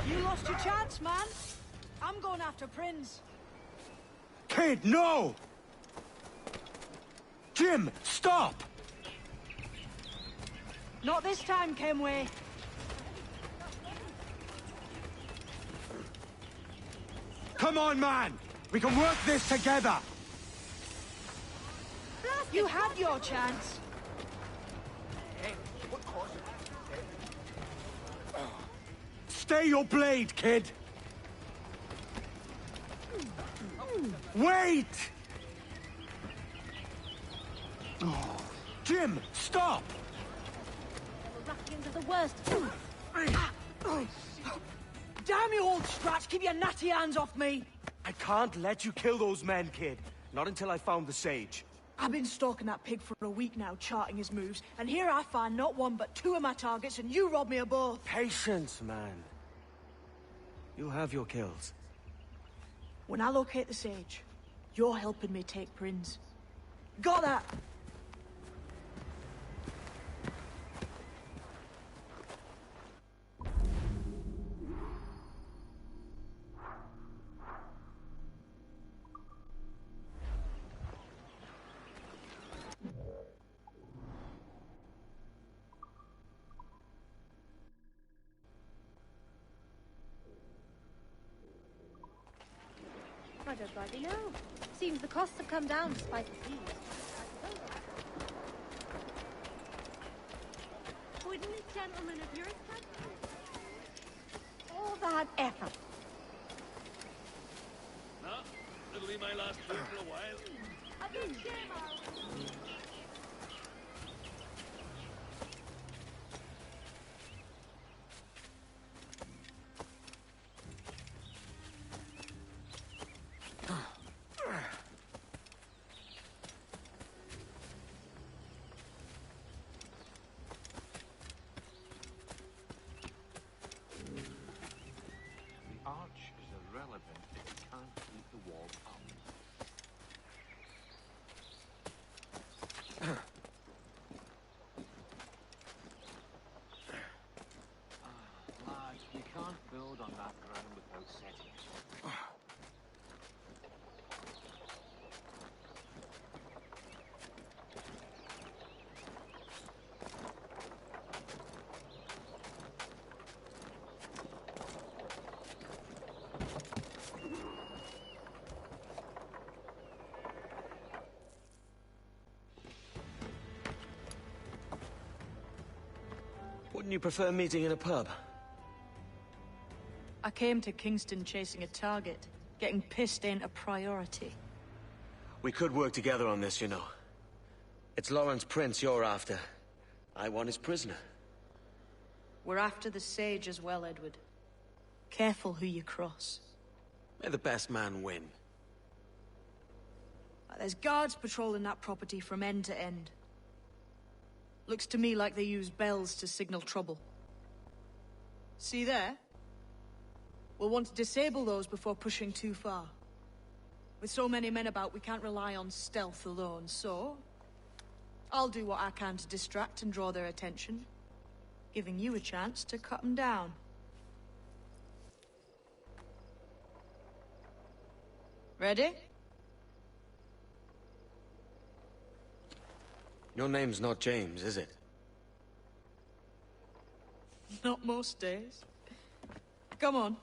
You lost your chance, man. I'm going after Prince. Kid, no! Jim, stop! Not this time, Kenway. Come on, man! We can work this together! You had your chance. Stay your blade, kid! Wait! Oh. Jim, stop! The ruffians are the worst. Damn you, old scratch! Keep your natty hands off me! I can't let you kill those men, kid. Not until I found the sage. I've been stalking that pig for a week now, charting his moves, and here I find not one but two of my targets, and you robbed me of both. Patience, man. You'll have your kills. When I locate the sage, you're helping me take Prince. Got that? I don't rightly know. Seems the costs have come down despite the siege. gentleman of yours, Captain? All that effort. No, it'll be my last trip for a while. A big shame, The arch is irrelevant if it can't keep the wall up. Lad, you can't build on that ground without setting it. Wouldn't you prefer meeting in a pub? I came to Kingston chasing a target. Getting pissed ain't a priority. We could work together on this, you know. It's Lawrence Prince you're after. I want his prisoner. We're after the Sage as well, Edward. Careful who you cross. May the best man win. There's guards patrolling that property from end to end. Looks to me like they use bells to signal trouble. See there? We'll want to disable those before pushing too far. With so many men about, we can't rely on stealth alone, so... I'll do what I can to distract and draw their attention, giving you a chance to cut them down. Ready? Your name's not James, is it? Not most days. Come on.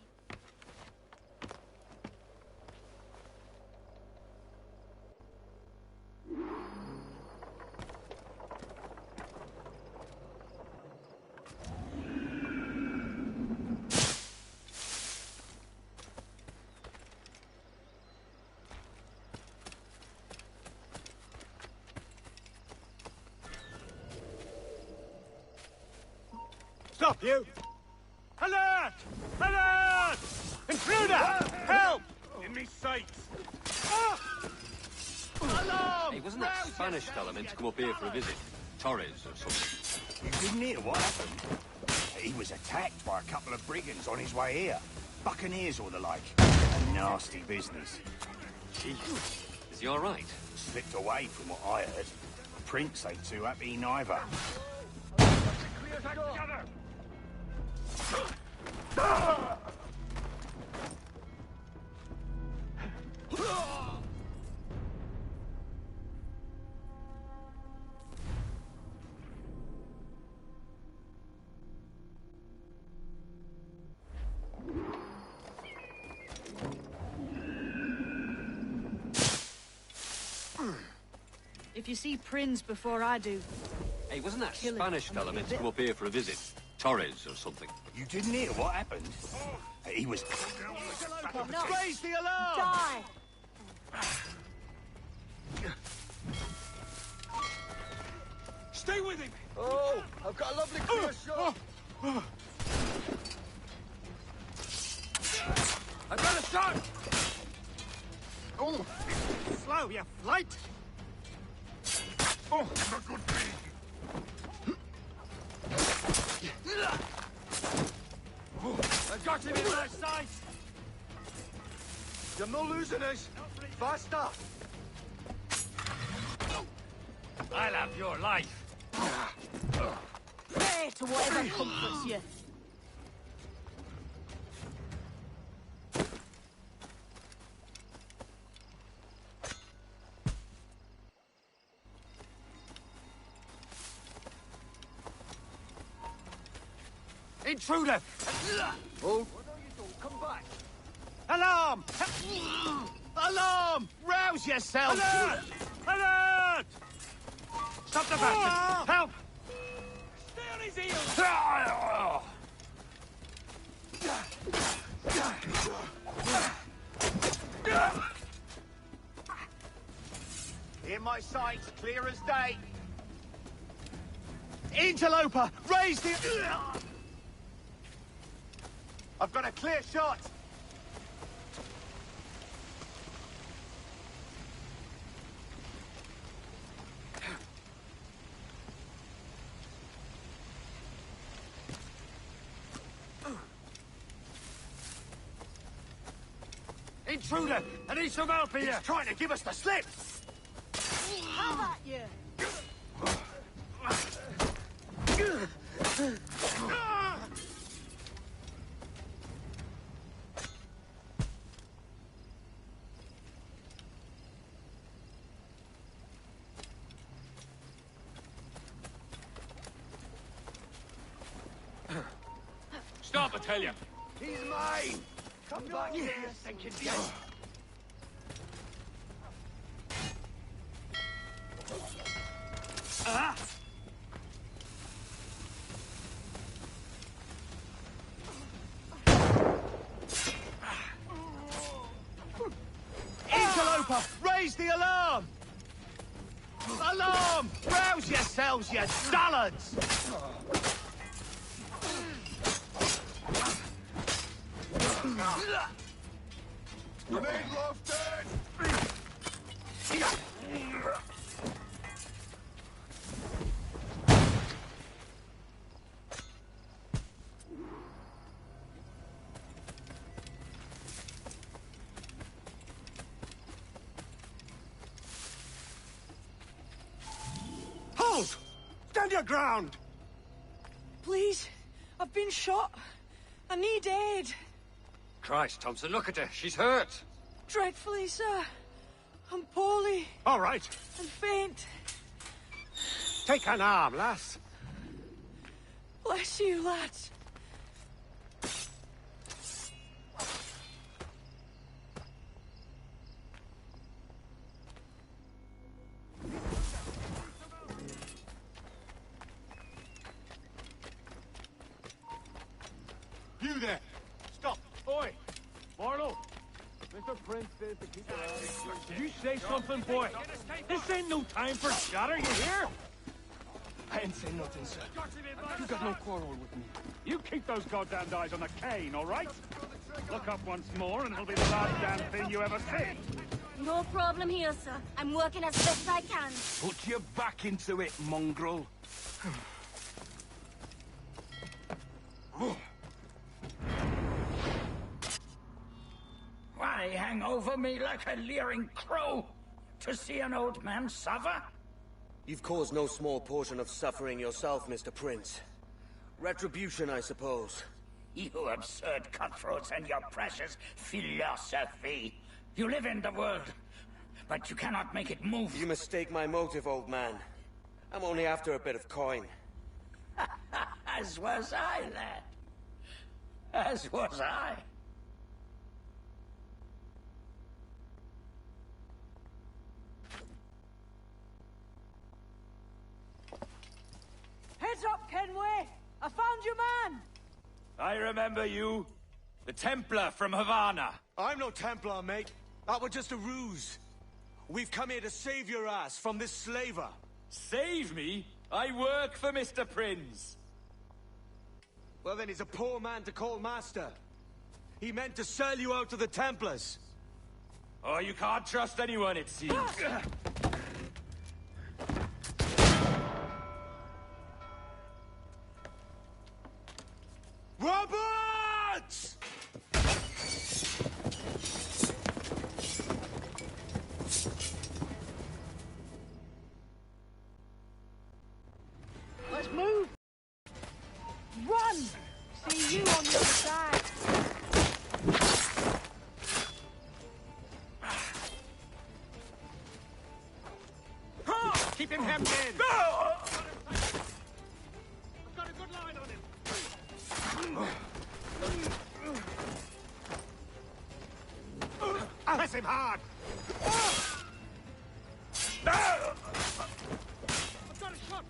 Stop, you! Alert! Alert! Intruder! Help! In me sights! Alarm! Hey, wasn't that Spanish fella meant to come up here for a visit? Torres or something? You didn't hear what happened? He was attacked by a couple of brigands on his way here. Buccaneers or the like. A nasty business. Jeez. Is he all right? Slipped away from what I heard. Prince ain't too happy neither. If you see Prince before I do... Hey, wasn't that kill him. Spanish fella meant to come up here for a visit? Torres or something? You didn't hear what happened? He was... Raise the alarm! Die! Stay with him! Oh, I've got a lovely clear shot. I've got a shot! Oh, slow, you flight! Oh, a good thing. I got him in my sights! You're not losing us! Faster! I'll have your life! Pray to whatever comforts you. Intruder! Oh, what are you doing? Come back! Alarm! Alarm! Rouse yourself! Alert! Alert! Stop the bastard! Help! Stay on his his heels! In my sights, clear as day. Interloper, raise the... I've got a clear shot. Intruder! I need some help here! He's trying to give us the slip! Have at you! Stop, I tell you! He's mine! Come back here, stinking bitch! Interloper, raise the alarm! Alarm! Rouse yourselves, you dullards! Grenade lofted! Halt! Stand your ground! Please, I've been shot. I need aid. Christ, Thompson, look at her. She's hurt. Dreadfully, sir. I'm poorly. All right. And faint. Take an arm, lass. Bless you, lads. You there! Stop! Oi! Marlow! Mr. Prince says to keep around. Did you say something, boy? This ain't no time for chatter, you hear? I ain't saying nothing, sir. You got no quarrel with me. You keep those goddamn eyes on the cane, all right? Look up once more and it'll be the last damn thing you ever see. No problem here, sir. I'm working as best I can. Put your back into it, mongrel. Why hang over me like a leering crow? To see an old man suffer? You've caused no small portion of suffering yourself, Mr. Prince. Retribution, I suppose. You absurd cutthroats and your precious philosophy. You live in the world, but you cannot make it move. You mistake my motive, old man. I'm only after a bit of coin. As was I, lad. As was I. Heads up, Kenway! I found your man! I remember you. The Templar from Havana. I'm no Templar, mate. That was just a ruse. We've come here to save your ass from this slaver. Save me? I work for Mr. Prince. Well, then he's a poor man to call master. He meant to sell you out to the Templars. Oh, you can't trust anyone, it seems. Roberts! Let's move! Run! See you on the other side. Keep him hemmed in! I've got a good line on him! Press him hard! I've got a shot!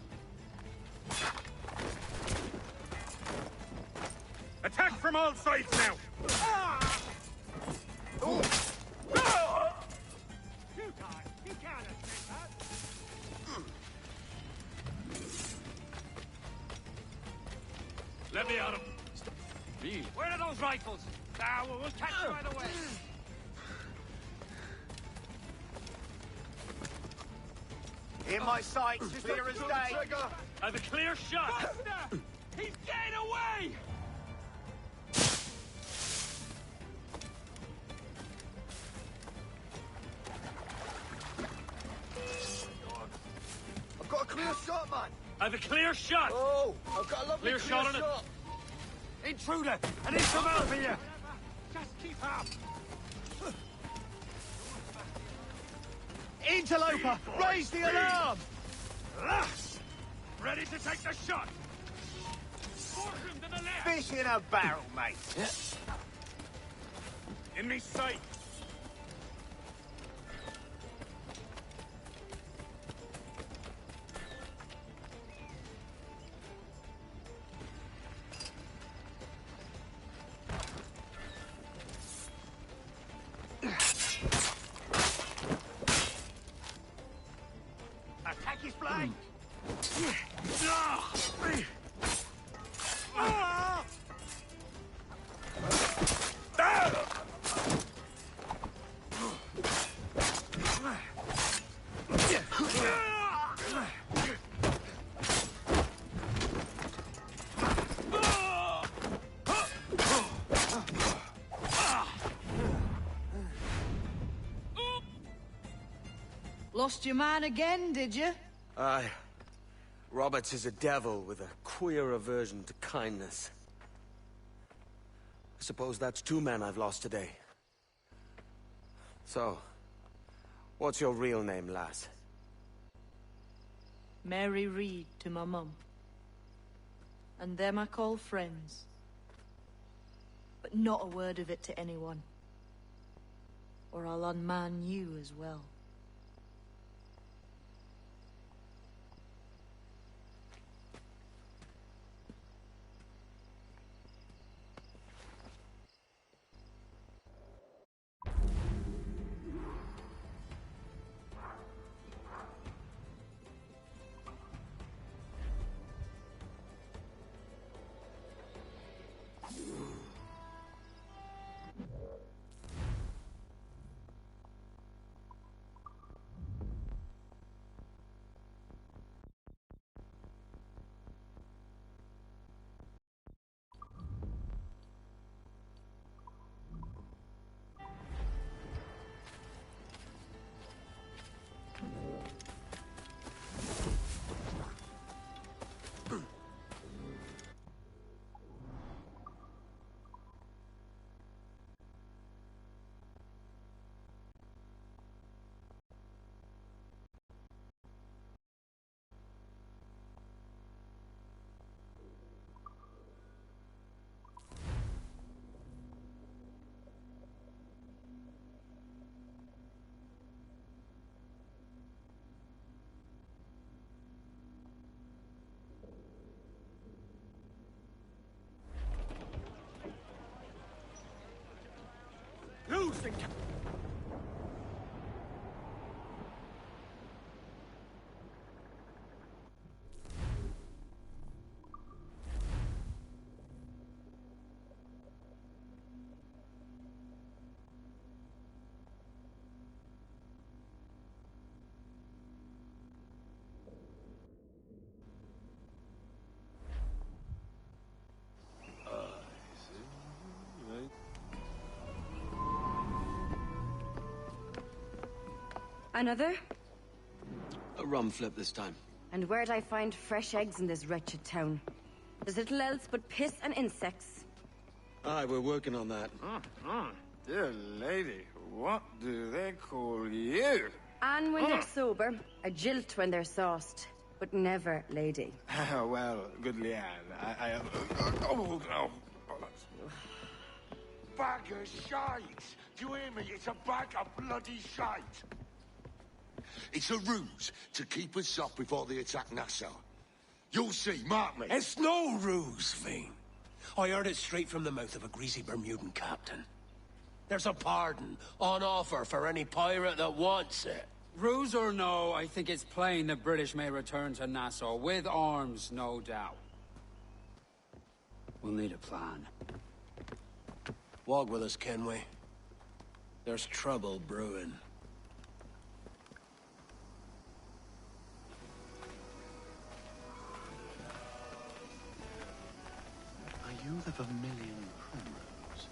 from all sides now! You can't escape that! Let me at him! Really? Where are those rifles? Ah, we'll catch you right away! In my sights, clear as day! I have a clear shot! He's getting away! I've got a clear shot, man! I have a clear shot! Oh, I've got a lovely Clear shot on it. Intruder! I need some help here! Just keep up! Interloper! Raise the alarm! Ready to take the shot! Force him to the left! Fish in a barrel, mate! In me sight! Attack his flank! Lost your man again, did you? Aye. Roberts is a devil with a queer aversion to kindness. I suppose that's 2 men I've lost today. So, what's your real name, lass? Mary Reed to my mum. And them I call friends. But not a word of it to anyone. Or I'll unman you as well. Loose and... Another? A rum flip this time. And where'd I find fresh eggs in this wretched town? There's little else but piss and insects. Aye, we're working on that. Dear lady, what do they call you? And when they're sober, a jilt when they're sauced, but never lady. Well, good Leanne, I oh, no. Bag of shite! Do you hear me? It's a bag of bloody shite! It's a ruse to keep us soft before they attack Nassau. You'll see, mark me. It's no ruse, Fiend. I heard it straight from the mouth of a greasy Bermudan captain. There's a pardon on offer for any pirate that wants it. Ruse or no, I think it's plain the British may return to Nassau, with arms, no doubt. We'll need a plan. Walk with us, Kenway. There's trouble brewing. Are you the Vermilion Primrose?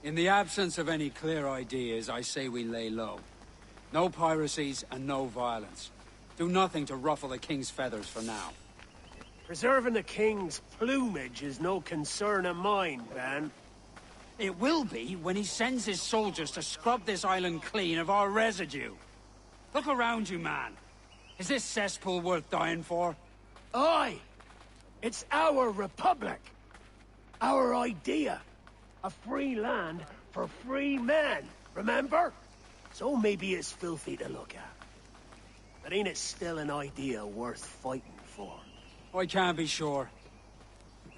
In the absence of any clear ideas, I say we lay low. No piracies and no violence. Do nothing to ruffle the king's feathers for now. Preserving the king's plumage is no concern of mine, Ben. It will be when he sends his soldiers to scrub this island clean of our residue. Look around you, man. Is this cesspool worth dying for? Aye! It's our republic! Our idea! A free land for free men, remember? So maybe it's filthy to look at. But ain't it still an idea worth fighting for? I can't be sure.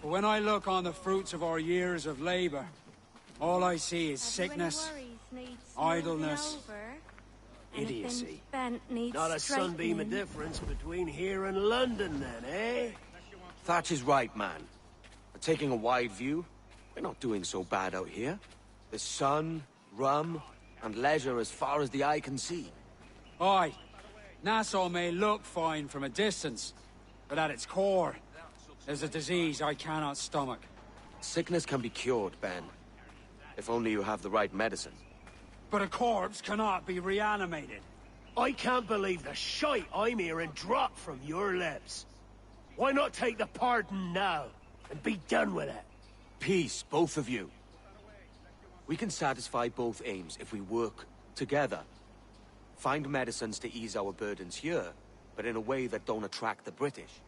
But when I look on the fruits of our years of labor, all I see is sickness, idleness, idiocy. Not a sunbeam of difference between here and London, then, eh? Thatch is right, man. But taking a wide view, we're not doing so bad out here. There's sun, rum, and leisure as far as the eye can see. Aye. Nassau may look fine from a distance, but at its core, there's a disease I cannot stomach. Sickness can be cured, Ben. If only you have the right medicine. But a corpse cannot be reanimated. I can't believe the shite I'm hearing drop from your lips. Why not take the pardon now, and be done with it? Peace, both of you. We can satisfy both aims if we work together. Find medicines to ease our burdens here, but in a way that don't attract the British.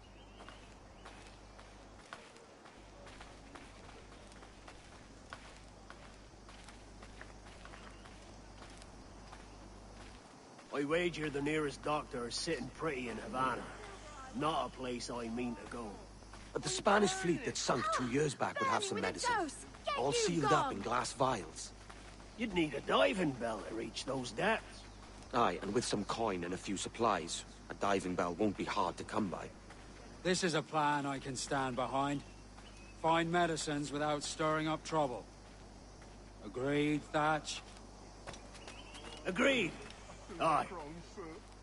I wager the nearest doctor is sitting pretty in Havana. Not a place I mean to go. But the Spanish fleet that sunk 2 years back would have some medicine. All sealed up in glass vials. You'd need a diving bell to reach those depths. Aye, and with some coin and a few supplies, a diving bell won't be hard to come by. This is a plan I can stand behind. Find medicines without stirring up trouble. Agreed, Thatch? Agreed. Aye.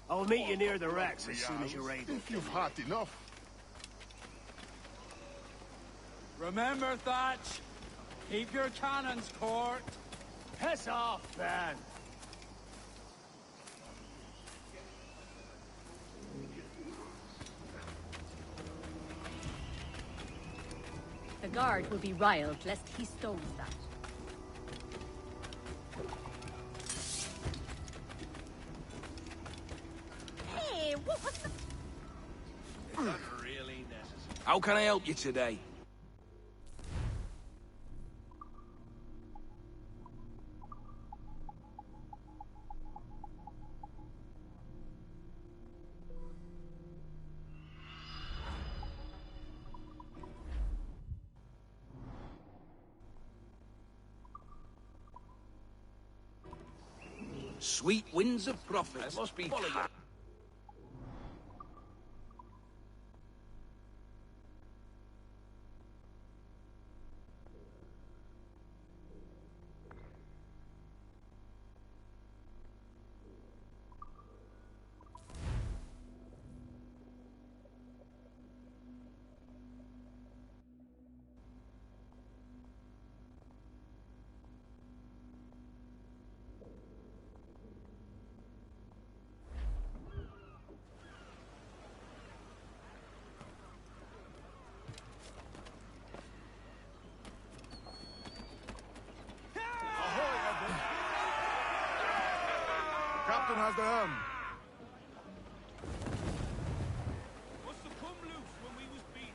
I'll meet you near the wrecks as soon as you're able. If you've had enough. Remember, Thatch, keep your cannons corked. Piss off, Ben. The guard will be riled lest he stows that. Hey, what was the... Is that really necessary? How can I help you today? Sweet winds of profit. There must be... Captain has the helm. Must have come loose when we was beaten.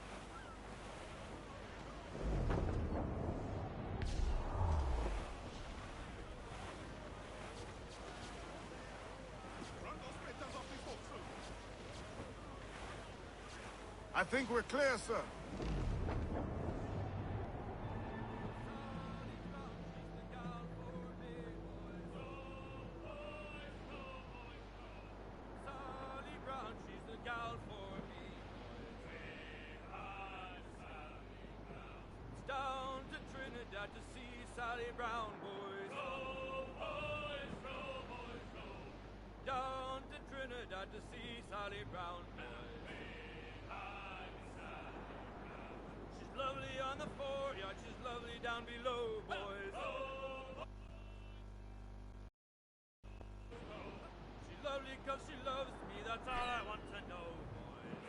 I think we're clear, sir. Brown, boys. Row, boys, row, boys, row. Down to Trinidad to see Sally Brown, boys. She's lovely on the foreyard, she's lovely down below, boys. She's lovely 'cause she loves me, that's all I want to know, boys.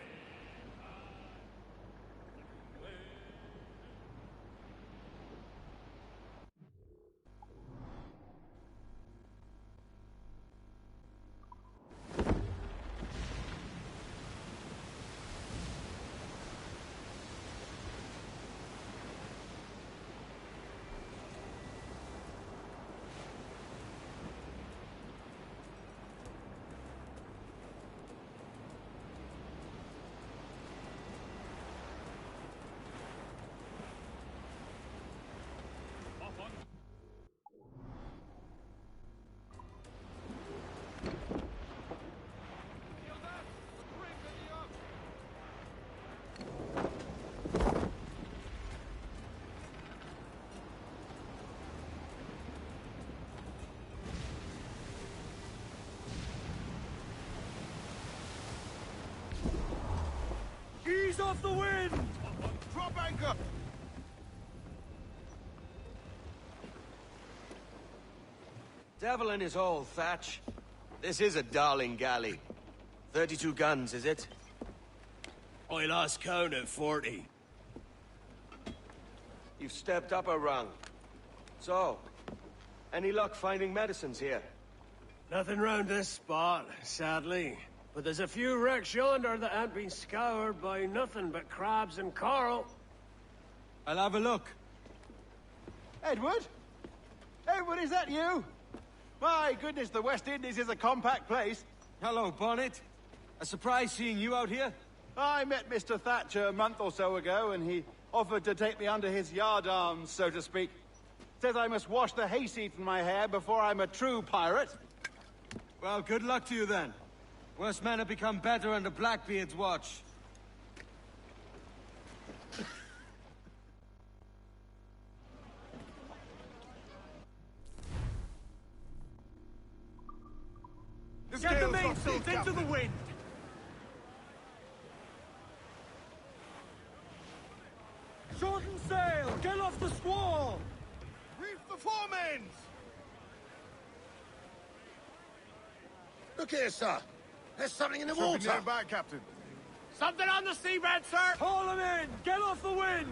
Ease off the wind! Drop anchor! Devil in his hole, Thatch. This is a darling galley. 32 guns, is it? I lost count at 40. You've stepped up a rung. So, any luck finding medicines here? Nothing round this spot, sadly. But there's a few wrecks yonder that ain't been scoured by nothing but crabs and coral. I'll have a look. Edward? Edward, is that you? My goodness, the West Indies is a compact place. Hello, Bonnet. A surprise seeing you out here. I met Mr. Thatcher a month or so ago, and he offered to take me under his yardarms, so to speak. Says I must wash the hayseed from my hair before I'm a true pirate. Well, good luck to you then. Worse men have become better under Blackbeard's watch. Get the mainsails into the wind! Shorten sail! Get off the squall! Reef the foremans! Look here, sir. There's something in the Something water. nearby, Captain. Something on the seabed, sir! Haul them in! Get off the wind!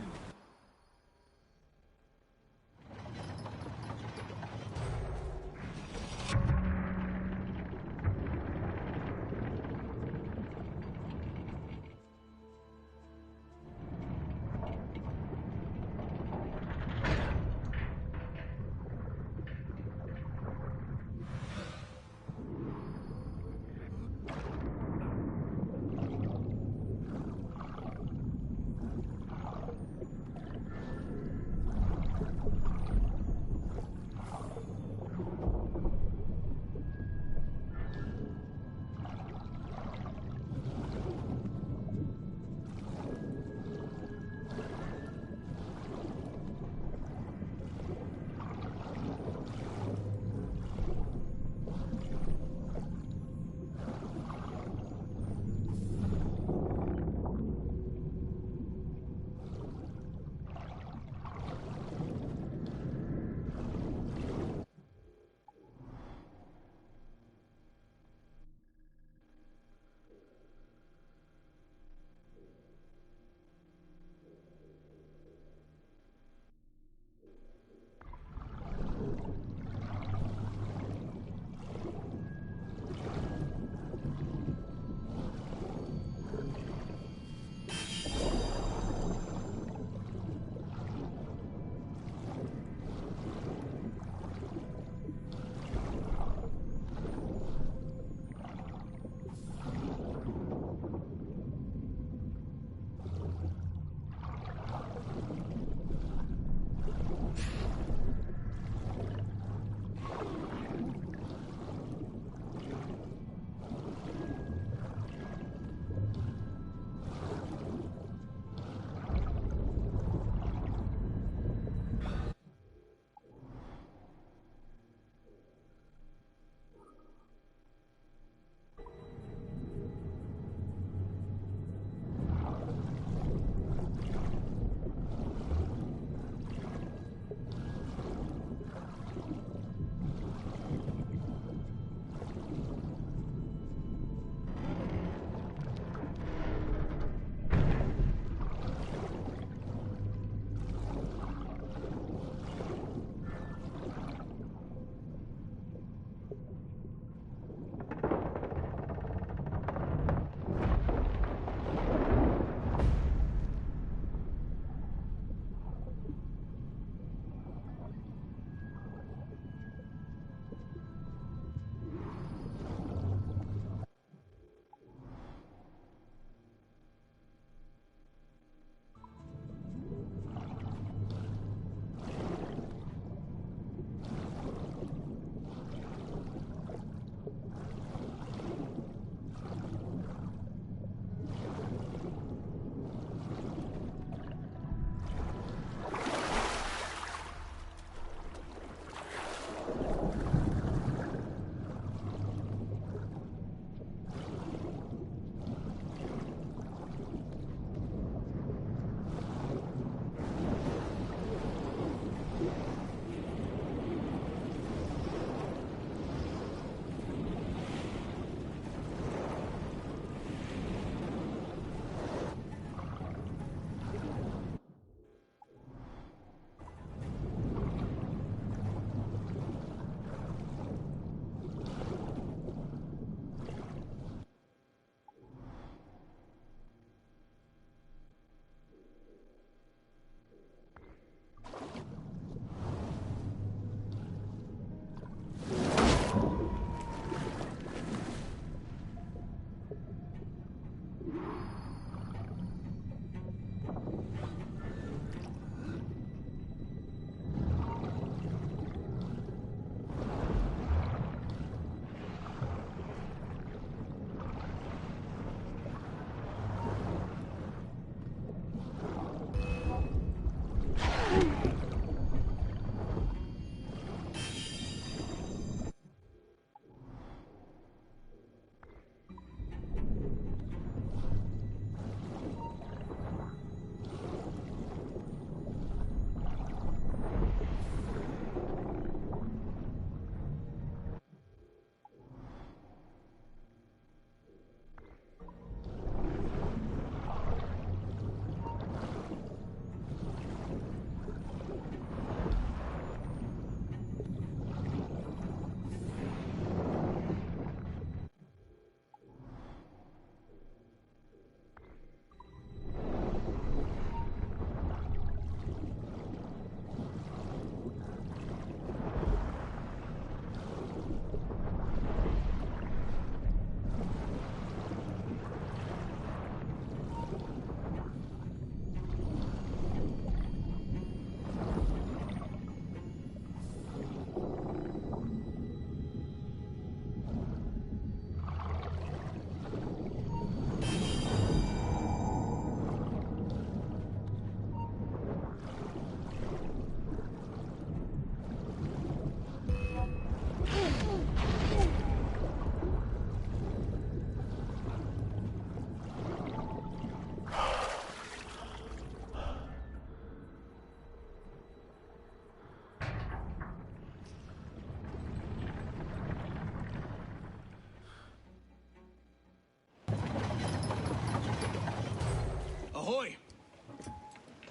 Ahoy!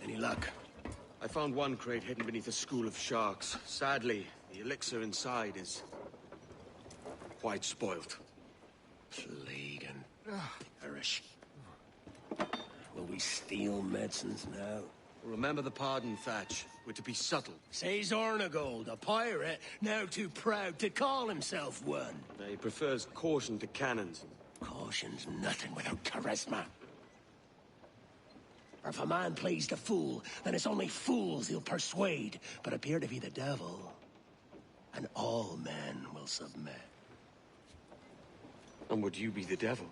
Any luck? I found one crate hidden beneath a school of sharks. Sadly, the elixir inside is quite spoilt. Plague and perish. Will we steal medicines now? Remember the pardon, Thatch. We're to be subtle. Says Ornagold, a pirate, now too proud to call himself one. He prefers caution to cannons. Caution's nothing without charisma. Or if a man plays the fool, then it's only fools he'll persuade, but appear to be the devil. And all men will submit. And would you be the devil?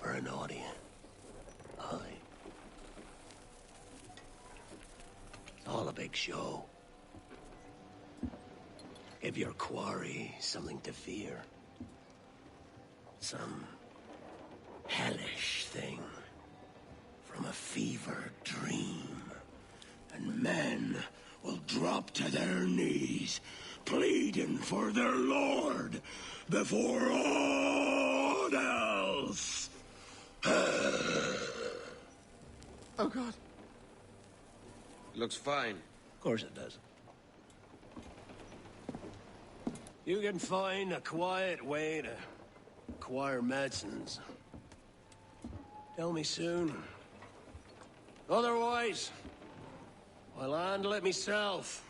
For an audience. Aye. It's all a big show. Give your quarry something to fear. Some hellish thing from a fevered dream. And men will drop to their knees, pleading for their lord before all else. Oh, God. Looks fine. Of course it does. You can find a quiet way to acquire medicines. Tell me soon. Otherwise, I'll handle it myself.